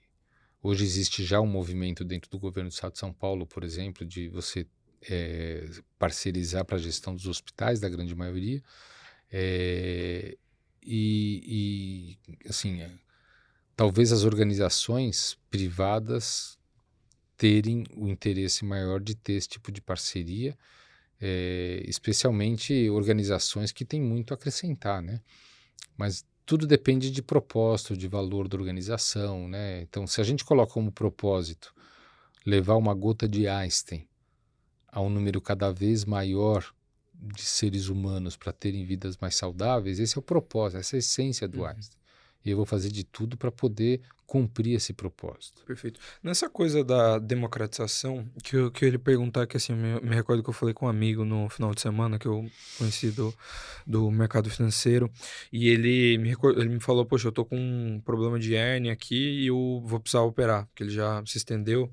Hoje existe já um movimento dentro do governo do Estado de São Paulo, por exemplo, de você parcerizar para a gestão dos hospitais, da grande maioria. Assim, talvez as organizações privadas terem o interesse maior de ter esse tipo de parceria, especialmente organizações que têm muito a acrescentar, né? Mas tudo depende de propósito, de valor da organização, né? Então, se a gente coloca como propósito levar uma gota de Einstein a um número cada vez maior de seres humanos para terem vidas mais saudáveis, esse é o propósito, essa é a essência do Einstein. E eu vou fazer de tudo para poder cumprir esse propósito. Perfeito. Nessa coisa da democratização, que eu queria perguntar, que assim, me recordo que eu falei com um amigo no final de semana, que eu conheci do mercado financeiro, e ele me falou, poxa, eu tô com um problema de hérnia aqui e eu vou precisar operar, porque ele já se estendeu.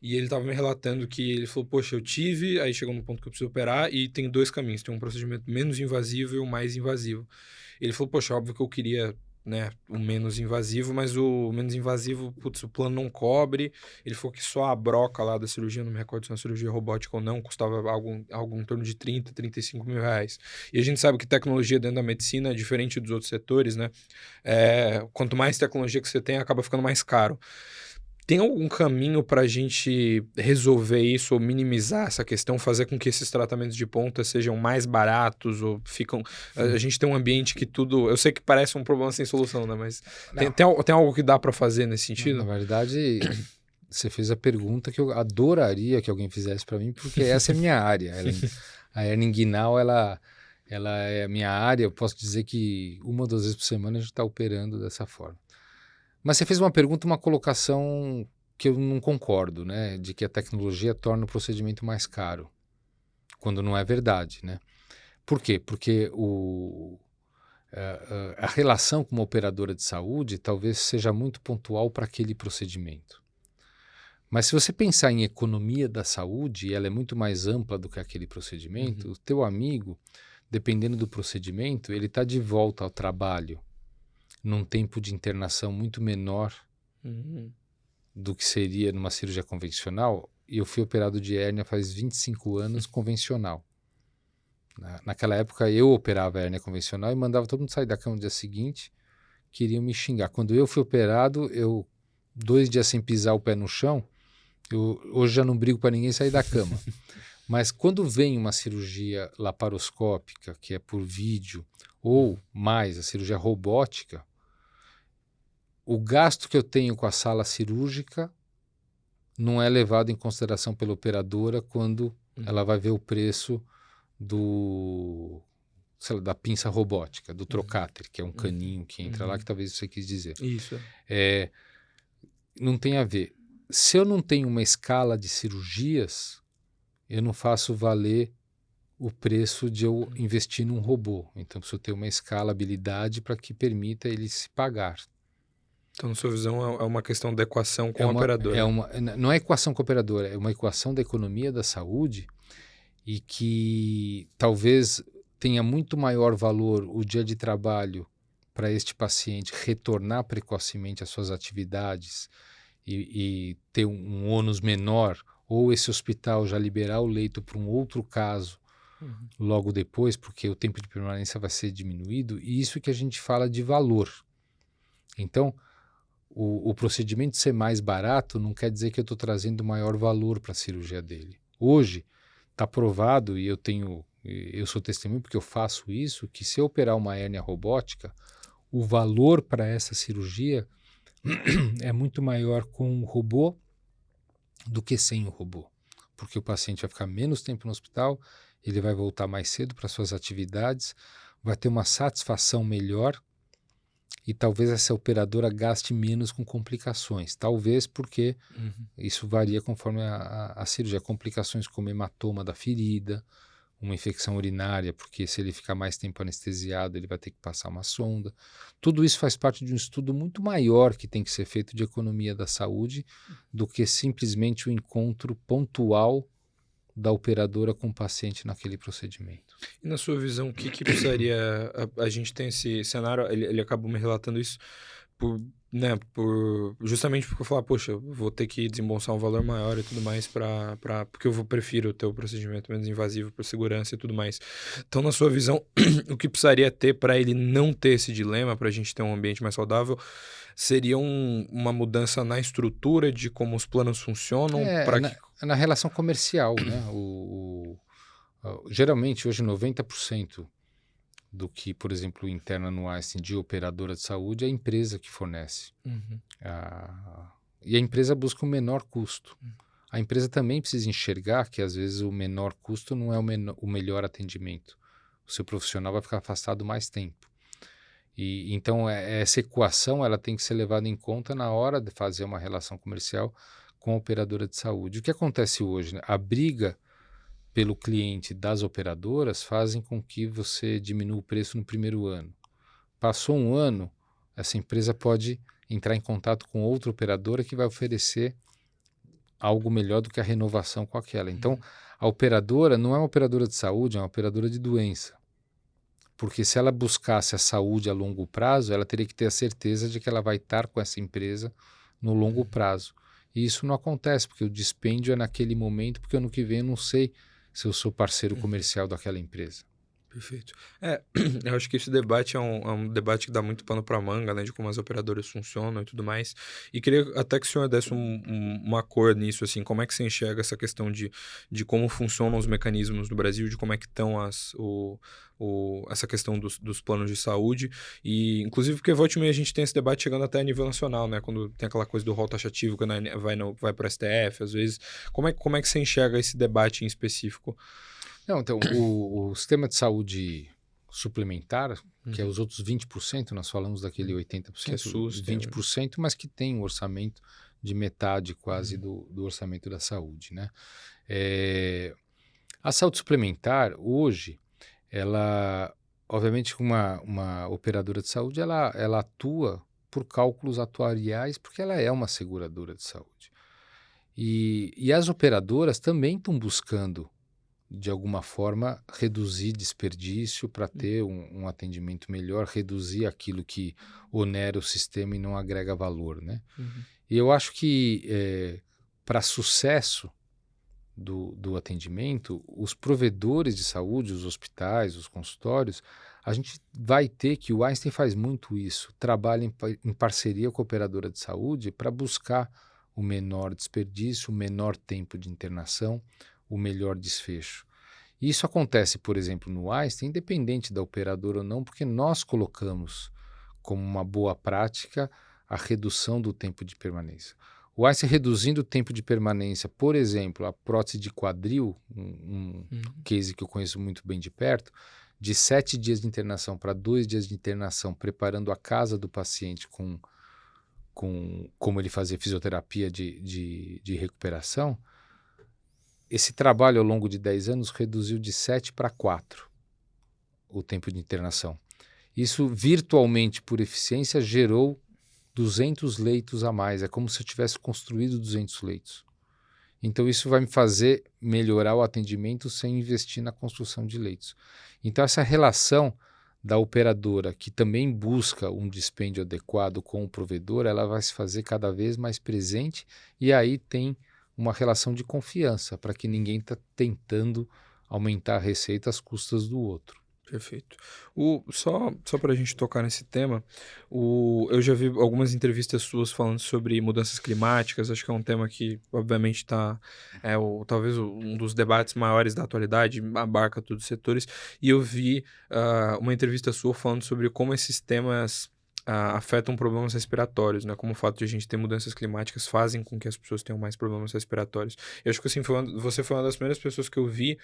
E ele estava me relatando que ele falou, poxa, eu tive, aí chegou no ponto que eu preciso operar e tem dois caminhos, tem um procedimento menos invasivo e um mais invasivo. Ele falou, poxa, óbvio que eu queria, né, o menos invasivo, mas o menos invasivo, putz, o plano não cobre. Ele falou que só a broca lá da cirurgia, não me recordo se é uma cirurgia robótica ou não, custava algo em torno de 30, 35 mil reais. E a gente sabe que tecnologia dentro da medicina é diferente dos outros setores, né? Quanto mais tecnologia que você tem, acaba ficando mais caro. Tem algum caminho para a gente resolver isso ou minimizar essa questão, fazer com que esses tratamentos de ponta sejam mais baratos ou ficam... A gente tem um ambiente que tudo... Eu sei que parece um problema sem solução, né? Mas tem algo que dá para fazer nesse sentido? Na verdade, Você fez a pergunta que eu adoraria que alguém fizesse para mim, porque essa é a minha área. A hernia inguinal, ela é a minha área. Eu posso dizer que 1 ou 2 vezes por semana a gente está operando dessa forma. Mas você fez uma pergunta, uma colocação que eu não concordo, né? De que a tecnologia torna o procedimento mais caro, quando não é verdade, né? Por quê? Porque a relação com uma operadora de saúde talvez seja muito pontual para aquele procedimento. Mas se você pensar em economia da saúde, ela é muito mais ampla do que aquele procedimento. O teu amigo, dependendo do procedimento, ele está de volta ao trabalho num tempo de internação muito menor do que seria numa cirurgia convencional. E eu fui operado de hérnia faz 25 anos convencional. Naquela época eu operava a hérnia convencional e mandava todo mundo sair da cama no dia seguinte, queriam me xingar. Quando eu fui operado, 2 dias sem pisar o pé no chão, hoje já não brigo para ninguém sair da cama. Mas quando vem uma cirurgia laparoscópica, que é por vídeo, ou mais a cirurgia robótica, o gasto que eu tenho com a sala cirúrgica não é levado em consideração pela operadora quando ela vai ver o preço da pinça robótica, do trocáter, que é um caninho que entra lá, que talvez você quis dizer. Isso. Não tem a ver. Se eu não tenho uma escala de cirurgias, eu não faço valer o preço de eu investir num robô. Então, preciso ter uma escalabilidade para que permita ele se pagar. Então, na sua visão, é uma questão da equação com a operadora. Não é equação com a operadora, é uma equação da economia da saúde e que talvez tenha muito maior valor o dia de trabalho para este paciente retornar precocemente às suas atividades e ter um ônus menor, ou esse hospital já liberar o leito para um outro caso logo depois, porque o tempo de permanência vai ser diminuído, e isso que a gente fala de valor. Então, o procedimento ser mais barato não quer dizer que eu estou trazendo maior valor para a cirurgia dele. Hoje, está provado, e eu sou testemunho porque eu faço isso, que se eu operar uma hérnia robótica, o valor para essa cirurgia é muito maior com o robô do que sem o robô. Porque o paciente vai ficar menos tempo no hospital, ele vai voltar mais cedo para suas atividades, vai ter uma satisfação melhor e talvez essa operadora gaste menos com complicações. Talvez porque isso varia conforme a cirurgia. Complicações como hematoma da ferida, uma infecção urinária, porque se ele ficar mais tempo anestesiado, ele vai ter que passar uma sonda. Tudo isso faz parte de um estudo muito maior que tem que ser feito de economia da saúde do que simplesmente o encontro pontual da operadora com o paciente naquele procedimento. E na sua visão, o que precisaria... A gente tem esse cenário, ele acabou me relatando isso justamente porque eu falar, poxa, eu vou ter que desembolsar um valor maior e tudo mais porque eu prefiro ter o procedimento menos invasivo por segurança e tudo mais. Então, na sua visão, o que precisaria ter para ele não ter esse dilema, para a gente ter um ambiente mais saudável, seria uma mudança na estrutura de como os planos funcionam? Na relação comercial, né? Geralmente, hoje, 90% do que, por exemplo, interna no Einstein de operadora de saúde é a empresa que fornece. E a empresa busca o menor custo. A empresa também precisa enxergar que, às vezes, o menor custo não é o melhor atendimento. O seu profissional vai ficar afastado mais tempo. E então, essa equação ela tem que ser levada em conta na hora de fazer uma relação comercial com a operadora de saúde. O que acontece hoje? Né? A briga pelo cliente das operadoras fazem com que você diminua o preço no primeiro ano. Passou um ano, essa empresa pode entrar em contato com outra operadora que vai oferecer algo melhor do que a renovação com aquela. Então, a operadora não é uma operadora de saúde, é uma operadora de doença. Porque se ela buscasse a saúde a longo prazo, ela teria que ter a certeza de que ela vai estar com essa empresa no longo prazo. E isso não acontece, porque o dispêndio é naquele momento, porque ano que vem eu não sei se eu sou parceiro comercial daquela empresa. Perfeito. Eu acho que esse debate é um debate que dá muito pano para manga, né, de como as operadoras funcionam e tudo mais. E queria até que o senhor desse uma cor nisso, assim, como é que você enxerga essa questão de como funcionam os mecanismos no Brasil, de como é que estão essa questão dos planos de saúde, e inclusive porque volta e meia a gente tem esse debate chegando até a nível nacional, né, quando tem aquela coisa do rol taxativo, quando vai para o STF, às vezes. Como é que você enxerga esse debate em específico? Não, então, o sistema de saúde suplementar, que é Uhum. os outros 20%, nós falamos daquele 80%, Que é SUS, tem. 20%, mas que tem um orçamento de metade quase Uhum. do orçamento da saúde, né? É, a saúde suplementar, hoje, ela, obviamente, uma operadora de saúde, ela atua por cálculos atuariais, porque ela é uma seguradora de saúde. E as operadoras também estão buscando de alguma forma, reduzir desperdício para ter um atendimento melhor, reduzir aquilo que onera o sistema e não agrega valor, né? Uhum. E eu acho que para sucesso do atendimento, os provedores de saúde, os hospitais, os consultórios, a gente vai ter que, o Einstein faz muito isso, trabalha em parceria com a operadora de saúde para buscar o menor desperdício, o menor tempo de internação, o melhor desfecho. Isso acontece, por exemplo, no Einstein, independente da operadora ou não, porque nós colocamos como uma boa prática a redução do tempo de permanência. O Einstein reduzindo o tempo de permanência, por exemplo, a prótese de quadril, um Uhum. case que eu conheço muito bem de perto, de 7 dias de internação para 2 dias de internação, preparando a casa do paciente com como ele fazia fisioterapia de recuperação. Esse trabalho ao longo de 10 anos reduziu de 7 para 4 o tempo de internação. Isso virtualmente, por eficiência, gerou 200 leitos a mais. É como se eu tivesse construído 200 leitos. Então isso vai me fazer melhorar o atendimento sem investir na construção de leitos. Então essa relação da operadora, que também busca um dispêndio adequado com o provedor, ela vai se fazer cada vez mais presente, e aí tem uma relação de confiança, para que ninguém está tentando aumentar a receita às custas do outro. Perfeito. Só para a gente tocar nesse tema, eu já vi algumas entrevistas suas falando sobre mudanças climáticas. Acho que é um tema que, obviamente, talvez um dos debates maiores da atualidade, abarca todos os setores. E eu vi uma entrevista sua falando sobre como esses temas afetam problemas respiratórios, né? Como o fato de a gente ter mudanças climáticas fazem com que as pessoas tenham mais problemas respiratórios. Eu acho que assim, você foi uma das primeiras pessoas que eu vi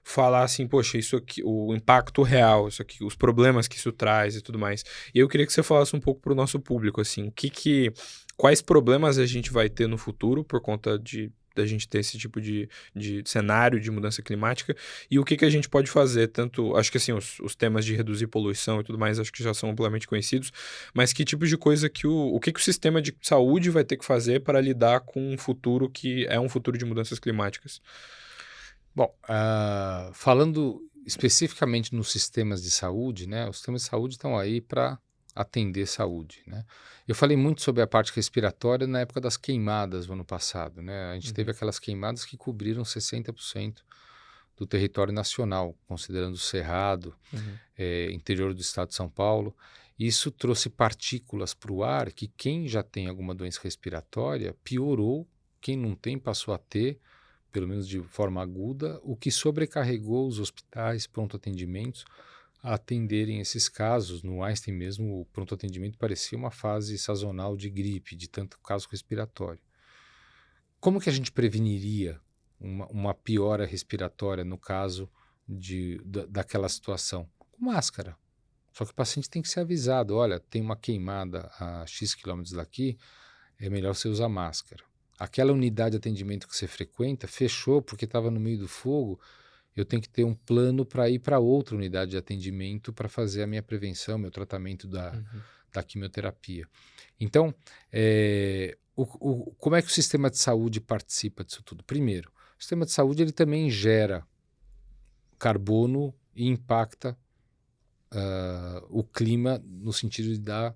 falar assim, poxa, isso aqui, o impacto real, isso aqui, os problemas que isso traz e tudo mais. E eu queria que você falasse um pouco para o nosso público, assim, quais problemas a gente vai ter no futuro por conta da gente ter esse tipo de cenário de mudança climática, e o que a gente pode fazer, tanto, acho que assim, os temas de reduzir poluição e tudo mais, acho que já são amplamente conhecidos, mas que tipo de coisa o que o sistema de saúde vai ter que fazer para lidar com um futuro que é um futuro de mudanças climáticas? Bom, falando especificamente nos sistemas de saúde, né? Os sistemas de saúde estão aí para atender saúde, né? Eu falei muito sobre a parte respiratória na época das queimadas do ano passado, né? A gente teve Uhum. aquelas queimadas que cobriram 60% do território nacional, considerando o Cerrado, Uhum. interior do estado de São Paulo. Isso trouxe partículas para o ar que quem já tem alguma doença respiratória piorou, quem não tem passou a ter, pelo menos de forma aguda, o que sobrecarregou os hospitais, pronto-atendimentos, a atenderem esses casos. No Einstein mesmo, o pronto-atendimento parecia uma fase sazonal de gripe, de tanto caso respiratório. Como que a gente preveniria uma piora respiratória no caso daquela situação? Com máscara. Só que o paciente tem que ser avisado, olha, tem uma queimada a X quilômetros daqui, é melhor você usar máscara. Aquela unidade de atendimento que você frequenta fechou porque estava no meio do fogo, eu tenho que ter um plano para ir para outra unidade de atendimento para fazer a minha prevenção, meu tratamento Uhum. da quimioterapia. Então, como é que o sistema de saúde participa disso tudo? Primeiro, o sistema de saúde ele também gera carbono e impacta o clima no sentido de dar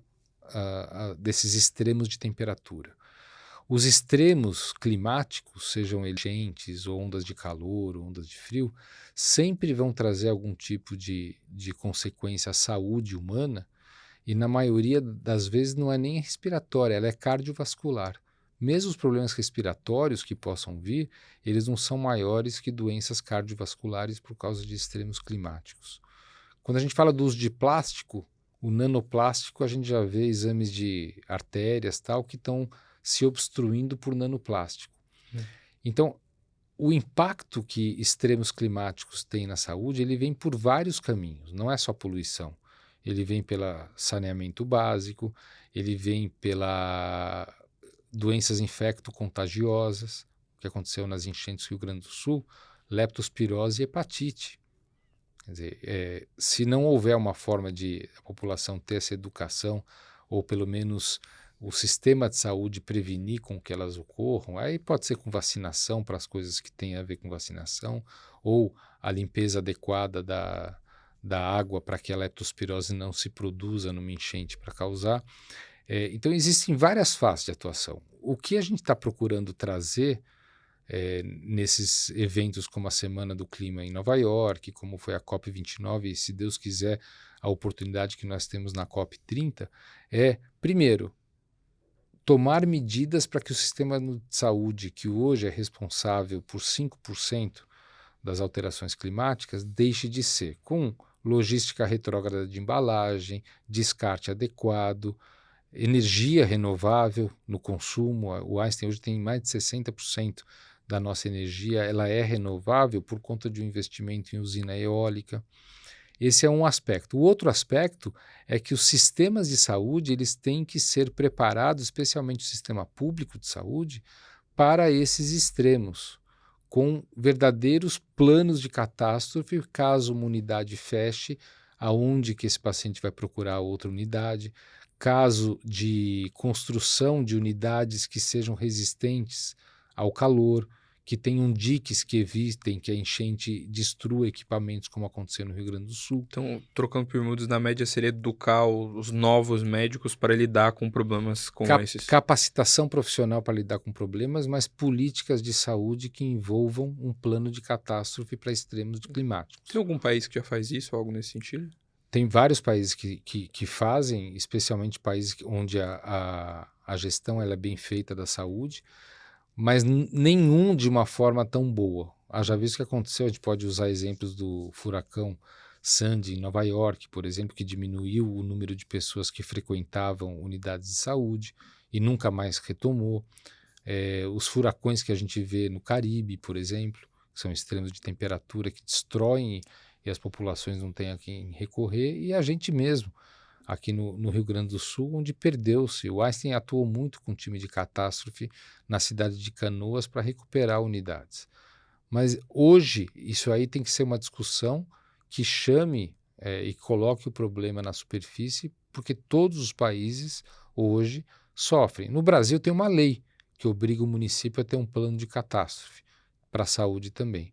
desses extremos de temperatura. Os extremos climáticos, sejam enchentes, ou ondas de calor, ou ondas de frio, sempre vão trazer algum tipo de consequência à saúde humana, e na maioria das vezes não é nem respiratória, ela é cardiovascular. Mesmo os problemas respiratórios que possam vir, eles não são maiores que doenças cardiovasculares por causa de extremos climáticos. Quando a gente fala do uso de plástico, o nanoplástico, a gente já vê exames de artérias tal que estão se obstruindo por nanoplástico. Então, o impacto que extremos climáticos têm na saúde, ele vem por vários caminhos, não é só poluição. Ele vem pelo saneamento básico, ele vem pela doenças infecto-contagiosas, que aconteceu nas enchentes do Rio Grande do Sul, leptospirose e hepatite. Quer dizer, se não houver uma forma de a população ter essa educação, ou pelo menos o sistema de saúde prevenir com que elas ocorram, aí pode ser com vacinação para as coisas que têm a ver com vacinação, ou a limpeza adequada da água para que a leptospirose não se produza numa enchente para causar. Então, existem várias faces de atuação. O que a gente está procurando trazer nesses eventos como a Semana do Clima em Nova York, como foi a COP29, e se Deus quiser, a oportunidade que nós temos na COP30, primeiro, tomar medidas para que o sistema de saúde, que hoje é responsável por 5% das alterações climáticas, deixe de ser, com logística retrógrada de embalagem, descarte adequado, energia renovável no consumo. O Einstein hoje tem mais de 60% da nossa energia, ela é renovável por conta de um investimento em usina eólica. Esse é um aspecto. O outro aspecto é que os sistemas de saúde eles têm que ser preparados, especialmente o sistema público de saúde, para esses extremos, com verdadeiros planos de catástrofe, caso uma unidade feche, aonde que esse paciente vai procurar outra unidade, caso de construção de unidades que sejam resistentes ao calor, que tenham diques que evitem que a enchente destrua equipamentos, como aconteceu no Rio Grande do Sul. Então, trocando por miúdos, na média seria educar os novos médicos para lidar com problemas como esses. Capacitação profissional para lidar com problemas, mas políticas de saúde que envolvam um plano de catástrofe para extremos climáticos. Tem algum país que já faz isso, algo nesse sentido? Tem vários países que fazem, especialmente países onde a gestão ela é bem feita da saúde, mas nenhum de uma forma tão boa. Haja visto o que aconteceu, a gente pode usar exemplos do furacão Sandy em Nova York, por exemplo, que diminuiu o número de pessoas que frequentavam unidades de saúde e nunca mais retomou. Os furacões que a gente vê no Caribe, por exemplo, que são extremos de temperatura que destroem e as populações não têm a quem recorrer, e a gente mesmo, aqui no Rio Grande do Sul, onde perdeu-se. O Einstein atuou muito com o time de catástrofe na cidade de Canoas para recuperar unidades. Mas hoje, isso aí tem que ser uma discussão que chame e coloque o problema na superfície, porque todos os países hoje sofrem. No Brasil tem uma lei que obriga o município a ter um plano de catástrofe para a saúde também.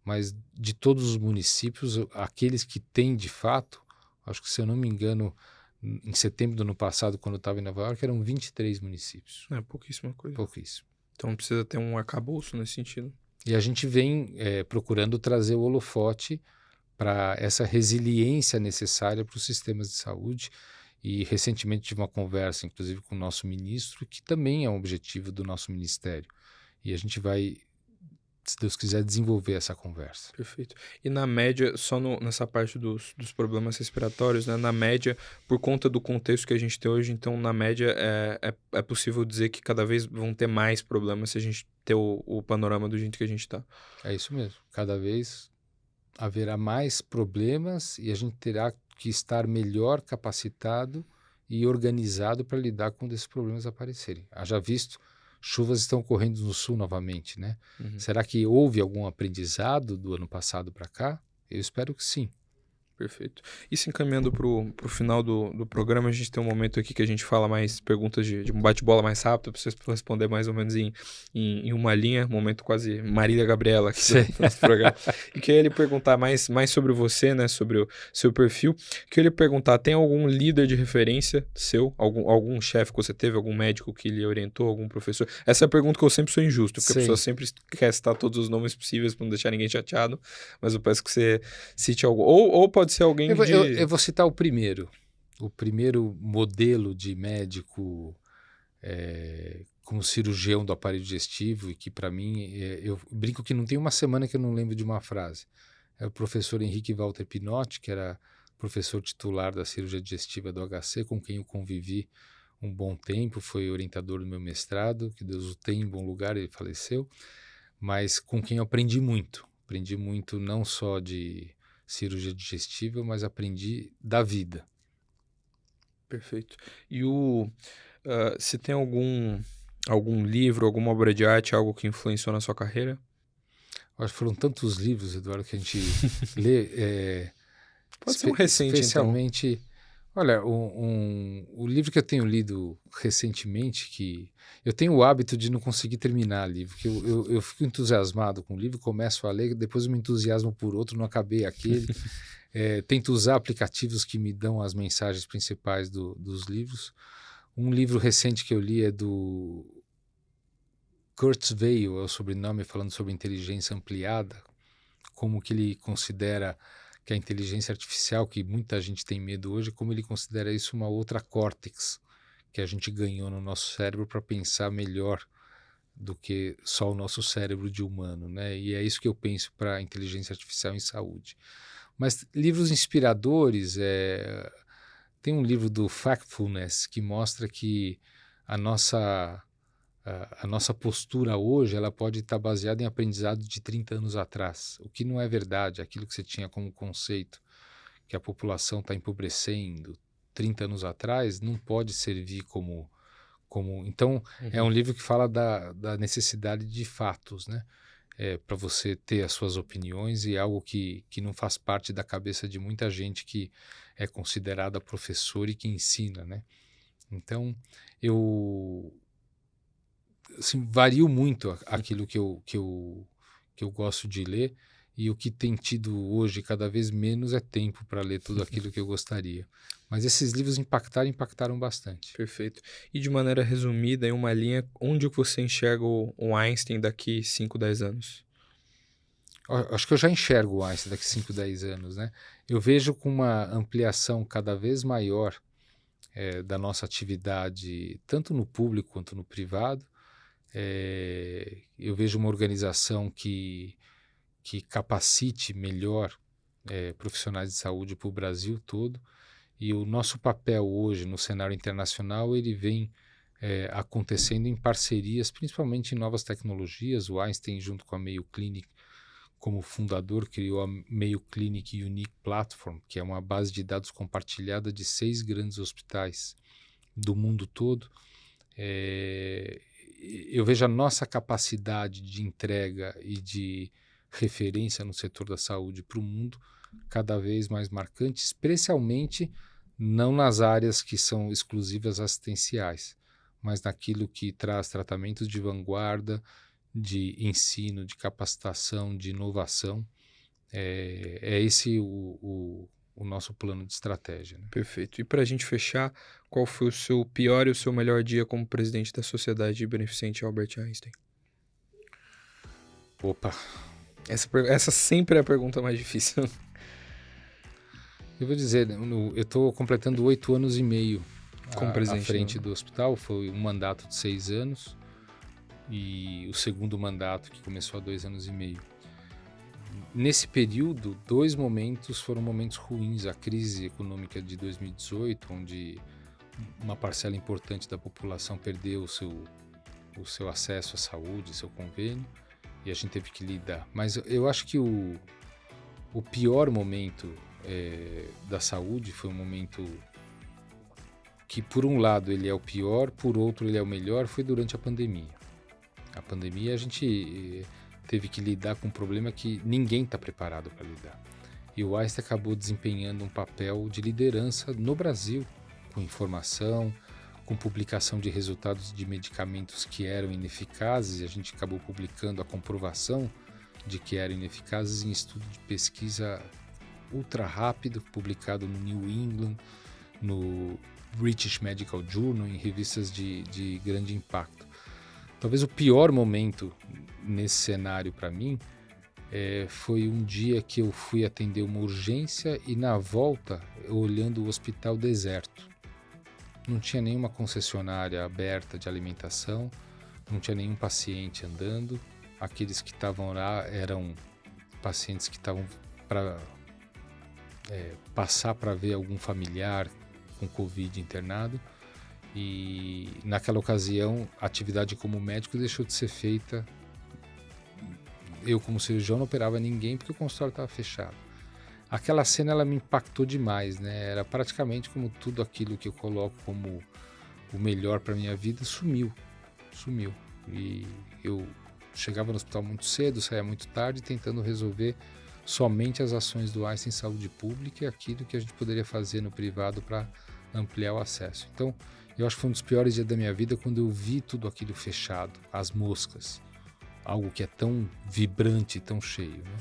Mas de todos os municípios, aqueles que têm de fato, acho que se eu não me engano, em setembro do ano passado, quando eu estava em Nova York, eram 23 municípios. É pouquíssima coisa. Pouquíssimo. Então precisa ter um arcabouço nesse sentido. E a gente vem procurando trazer o holofote para essa resiliência necessária para os sistemas de saúde. E recentemente tive uma conversa, inclusive, com o nosso ministro, que também é um objetivo do nosso ministério. E a gente vai, se Deus quiser, desenvolver essa conversa. Perfeito. E na média, só nessa parte dos problemas respiratórios, né? Na média, por conta do contexto que a gente tem hoje, então, na média, é possível dizer que cada vez vão ter mais problemas se a gente ter o panorama do jeito que a gente está. É isso mesmo. Cada vez haverá mais problemas e a gente terá que estar melhor capacitado e organizado para lidar quando esses problemas aparecerem. Haja visto, chuvas estão ocorrendo no sul novamente, né? Será que houve algum aprendizado do ano passado para cá? Eu espero que sim. Perfeito. E se encaminhando para o final do programa, a gente tem um momento aqui que a gente fala mais perguntas de um bate-bola mais rápido, para você responder mais ou menos em uma linha, momento quase Marília Gabriela aqui do nosso programa. E queria lhe perguntar mais sobre você, né, sobre o seu perfil. Queria lhe perguntar, tem algum líder de referência seu, algum chefe que você teve, algum médico que lhe orientou, algum professor? Essa é a pergunta que eu sempre sou injusto, porque a pessoa sempre quer citar todos os nomes possíveis para não deixar ninguém chateado, mas eu peço que você cite algo. Ou pode ser alguém eu vou citar o primeiro modelo de médico como cirurgião do aparelho digestivo, e que para mim, eu brinco que não tem uma semana que eu não lembro de uma frase. É o professor Henrique Walter Pinotti, que era professor titular da cirurgia digestiva do HC, com quem eu convivi um bom tempo, foi orientador do meu mestrado, que Deus o tenha em bom lugar, ele faleceu, mas com quem eu aprendi muito não só de cirurgia digestiva, mas aprendi da vida. Perfeito. E se tem algum livro, alguma obra de arte, algo que influenciou na sua carreira? Acho que foram tantos livros, Eduardo, que a gente lê. Pode ser um recente, especialmente, então. Olha, o livro que eu tenho lido recentemente, que eu tenho o hábito de não conseguir terminar livro, que eu fico entusiasmado com o livro, começo a ler, depois eu me entusiasmo por outro, não acabei aquele. Tento usar aplicativos que me dão as mensagens principais dos livros. Um livro recente que eu li é do Kurzweil, é o sobrenome, falando sobre inteligência ampliada, como que ele considera que a inteligência artificial, que muita gente tem medo hoje, como ele considera isso uma outra córtex que a gente ganhou no nosso cérebro para pensar melhor do que só o nosso cérebro de humano, né? E é isso que eu penso para a inteligência artificial em saúde. Mas livros inspiradores, tem um livro do Factfulness que mostra que a nossa postura hoje ela pode estar baseada em aprendizado de 30 anos atrás, o que não é verdade. Aquilo que você tinha como conceito, que a população está empobrecendo 30 anos atrás, não pode servir como... Então, é um livro que fala da necessidade de fatos, né? Para você ter as suas opiniões, e algo que não faz parte da cabeça de muita gente que é considerada professor e que ensina, né? Então, eu assim, vario muito aquilo que eu gosto de ler, e o que tem tido hoje cada vez menos é tempo para ler tudo aquilo que eu gostaria. Mas esses livros impactaram bastante. Perfeito. E de maneira resumida, em uma linha, onde você enxerga o Einstein daqui 5, 10 anos? Acho que eu já enxergo o Einstein daqui 5, 10 anos, né? Eu vejo com uma ampliação cada vez maior da nossa atividade, tanto no público quanto no privado. Eu vejo uma organização que capacite melhor profissionais de saúde para o Brasil todo, e o nosso papel hoje no cenário internacional ele vem acontecendo em parcerias, principalmente em novas tecnologias. O Einstein, junto com a Mayo Clinic, como fundador, criou a Mayo Clinic Unique Platform, que é uma base de dados compartilhada de 6 grandes hospitais do mundo todo. Eu vejo a nossa capacidade de entrega e de referência no setor da saúde para o mundo cada vez mais marcante, especialmente não nas áreas que são exclusivas assistenciais, mas naquilo que traz tratamentos de vanguarda, de ensino, de capacitação, de inovação. É esse o nosso plano de estratégia, né? Perfeito. E para a gente fechar, qual foi o seu pior e o seu melhor dia como presidente da Sociedade Beneficente Albert Einstein? Opa! Essa sempre é a pergunta mais difícil. Eu vou dizer, eu estou completando 8 anos e meio como presidente à frente do hospital. Foi um mandato de 6 anos e o segundo mandato, que começou há 2 anos e meio. Nesse período, 2 momentos foram momentos ruins. A crise econômica de 2018, onde uma parcela importante da população perdeu o seu acesso à saúde, seu convênio, e a gente teve que lidar. Mas eu acho que o pior momento da saúde foi um momento que, por um lado, ele é o pior, por outro, ele é o melhor, foi durante a pandemia. A pandemia, a gente teve que lidar com um problema que ninguém está preparado para lidar. E o Einstein acabou desempenhando um papel de liderança no Brasil, com informação, com publicação de resultados de medicamentos que eram ineficazes, e a gente acabou publicando a comprovação de que eram ineficazes em estudo de pesquisa ultra rápido, publicado no New England, no British Medical Journal, em revistas de grande impacto. Talvez o pior momento nesse cenário para mim foi um dia que eu fui atender uma urgência e na volta, olhando o hospital deserto. Não tinha nenhuma concessionária aberta de alimentação, não tinha nenhum paciente andando. Aqueles que estavam lá eram pacientes que estavam para passar para ver algum familiar com Covid internado. E naquela ocasião, a atividade como médico deixou de ser feita. Eu, como cirurgião, não operava ninguém porque o consultório estava fechado. Aquela cena ela me impactou demais, né? Era praticamente como tudo aquilo que eu coloco como o melhor para minha vida sumiu. E eu chegava no hospital muito cedo, saía muito tarde, tentando resolver somente as ações do Einstein em saúde pública e aquilo que a gente poderia fazer no privado para ampliar o acesso. Então, eu acho que foi um dos piores dias da minha vida quando eu vi tudo aquilo fechado, as moscas, algo que é tão vibrante, tão cheio, né?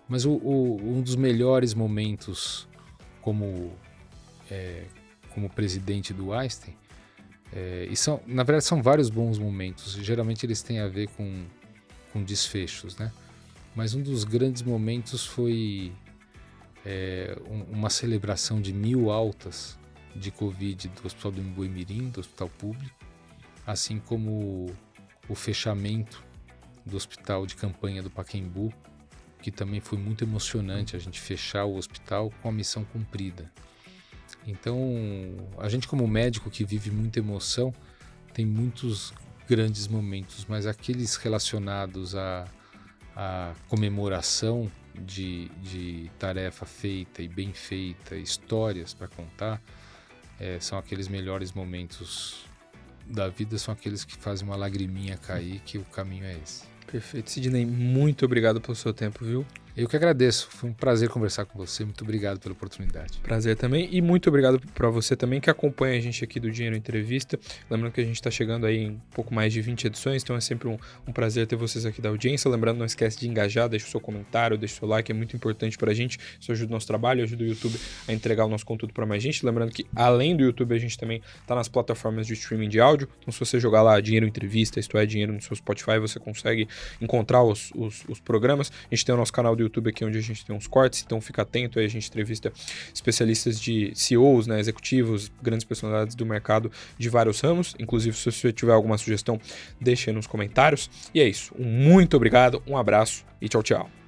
Mas um dos melhores momentos como presidente do Einstein, na verdade são vários bons momentos, geralmente eles têm a ver com desfechos, né? Mas um dos grandes momentos foi uma celebração de 1000 altas de Covid do Hospital do Imbuimirim, do Hospital Público, assim como o fechamento do Hospital de Campanha do Pacaembu, que também foi muito emocionante a gente fechar o hospital com a missão cumprida. Então, a gente como médico que vive muita emoção, tem muitos grandes momentos, mas aqueles relacionados à comemoração de tarefa feita e bem feita, histórias para contar, são aqueles melhores momentos da vida, são aqueles que fazem uma lagriminha cair, que o caminho é esse. Perfeito. Sidney, muito obrigado pelo seu tempo, viu? Eu que agradeço, foi um prazer conversar com você, muito obrigado pela oportunidade. Prazer também, e muito obrigado para você também que acompanha a gente aqui do Dinheiro Entrevista. Lembrando que a gente está chegando aí em um pouco mais de 20 edições, então é sempre um prazer ter vocês aqui da audiência. Lembrando, não esquece de engajar, deixa o seu comentário, deixa o seu like, é muito importante para a gente, isso ajuda o nosso trabalho, ajuda o YouTube a entregar o nosso conteúdo para mais gente. Lembrando que além do YouTube, a gente também está nas plataformas de streaming de áudio, então se você jogar lá Dinheiro Entrevista, isto é, Dinheiro no seu Spotify, você consegue encontrar os programas. A gente tem o nosso canal do YouTube aqui, onde a gente tem uns cortes, então fica atento, aí a gente entrevista especialistas de CEOs, né, executivos, grandes personalidades do mercado de vários ramos. Inclusive, se você tiver alguma sugestão, deixe aí nos comentários. E é isso, muito obrigado, um abraço e tchau, tchau.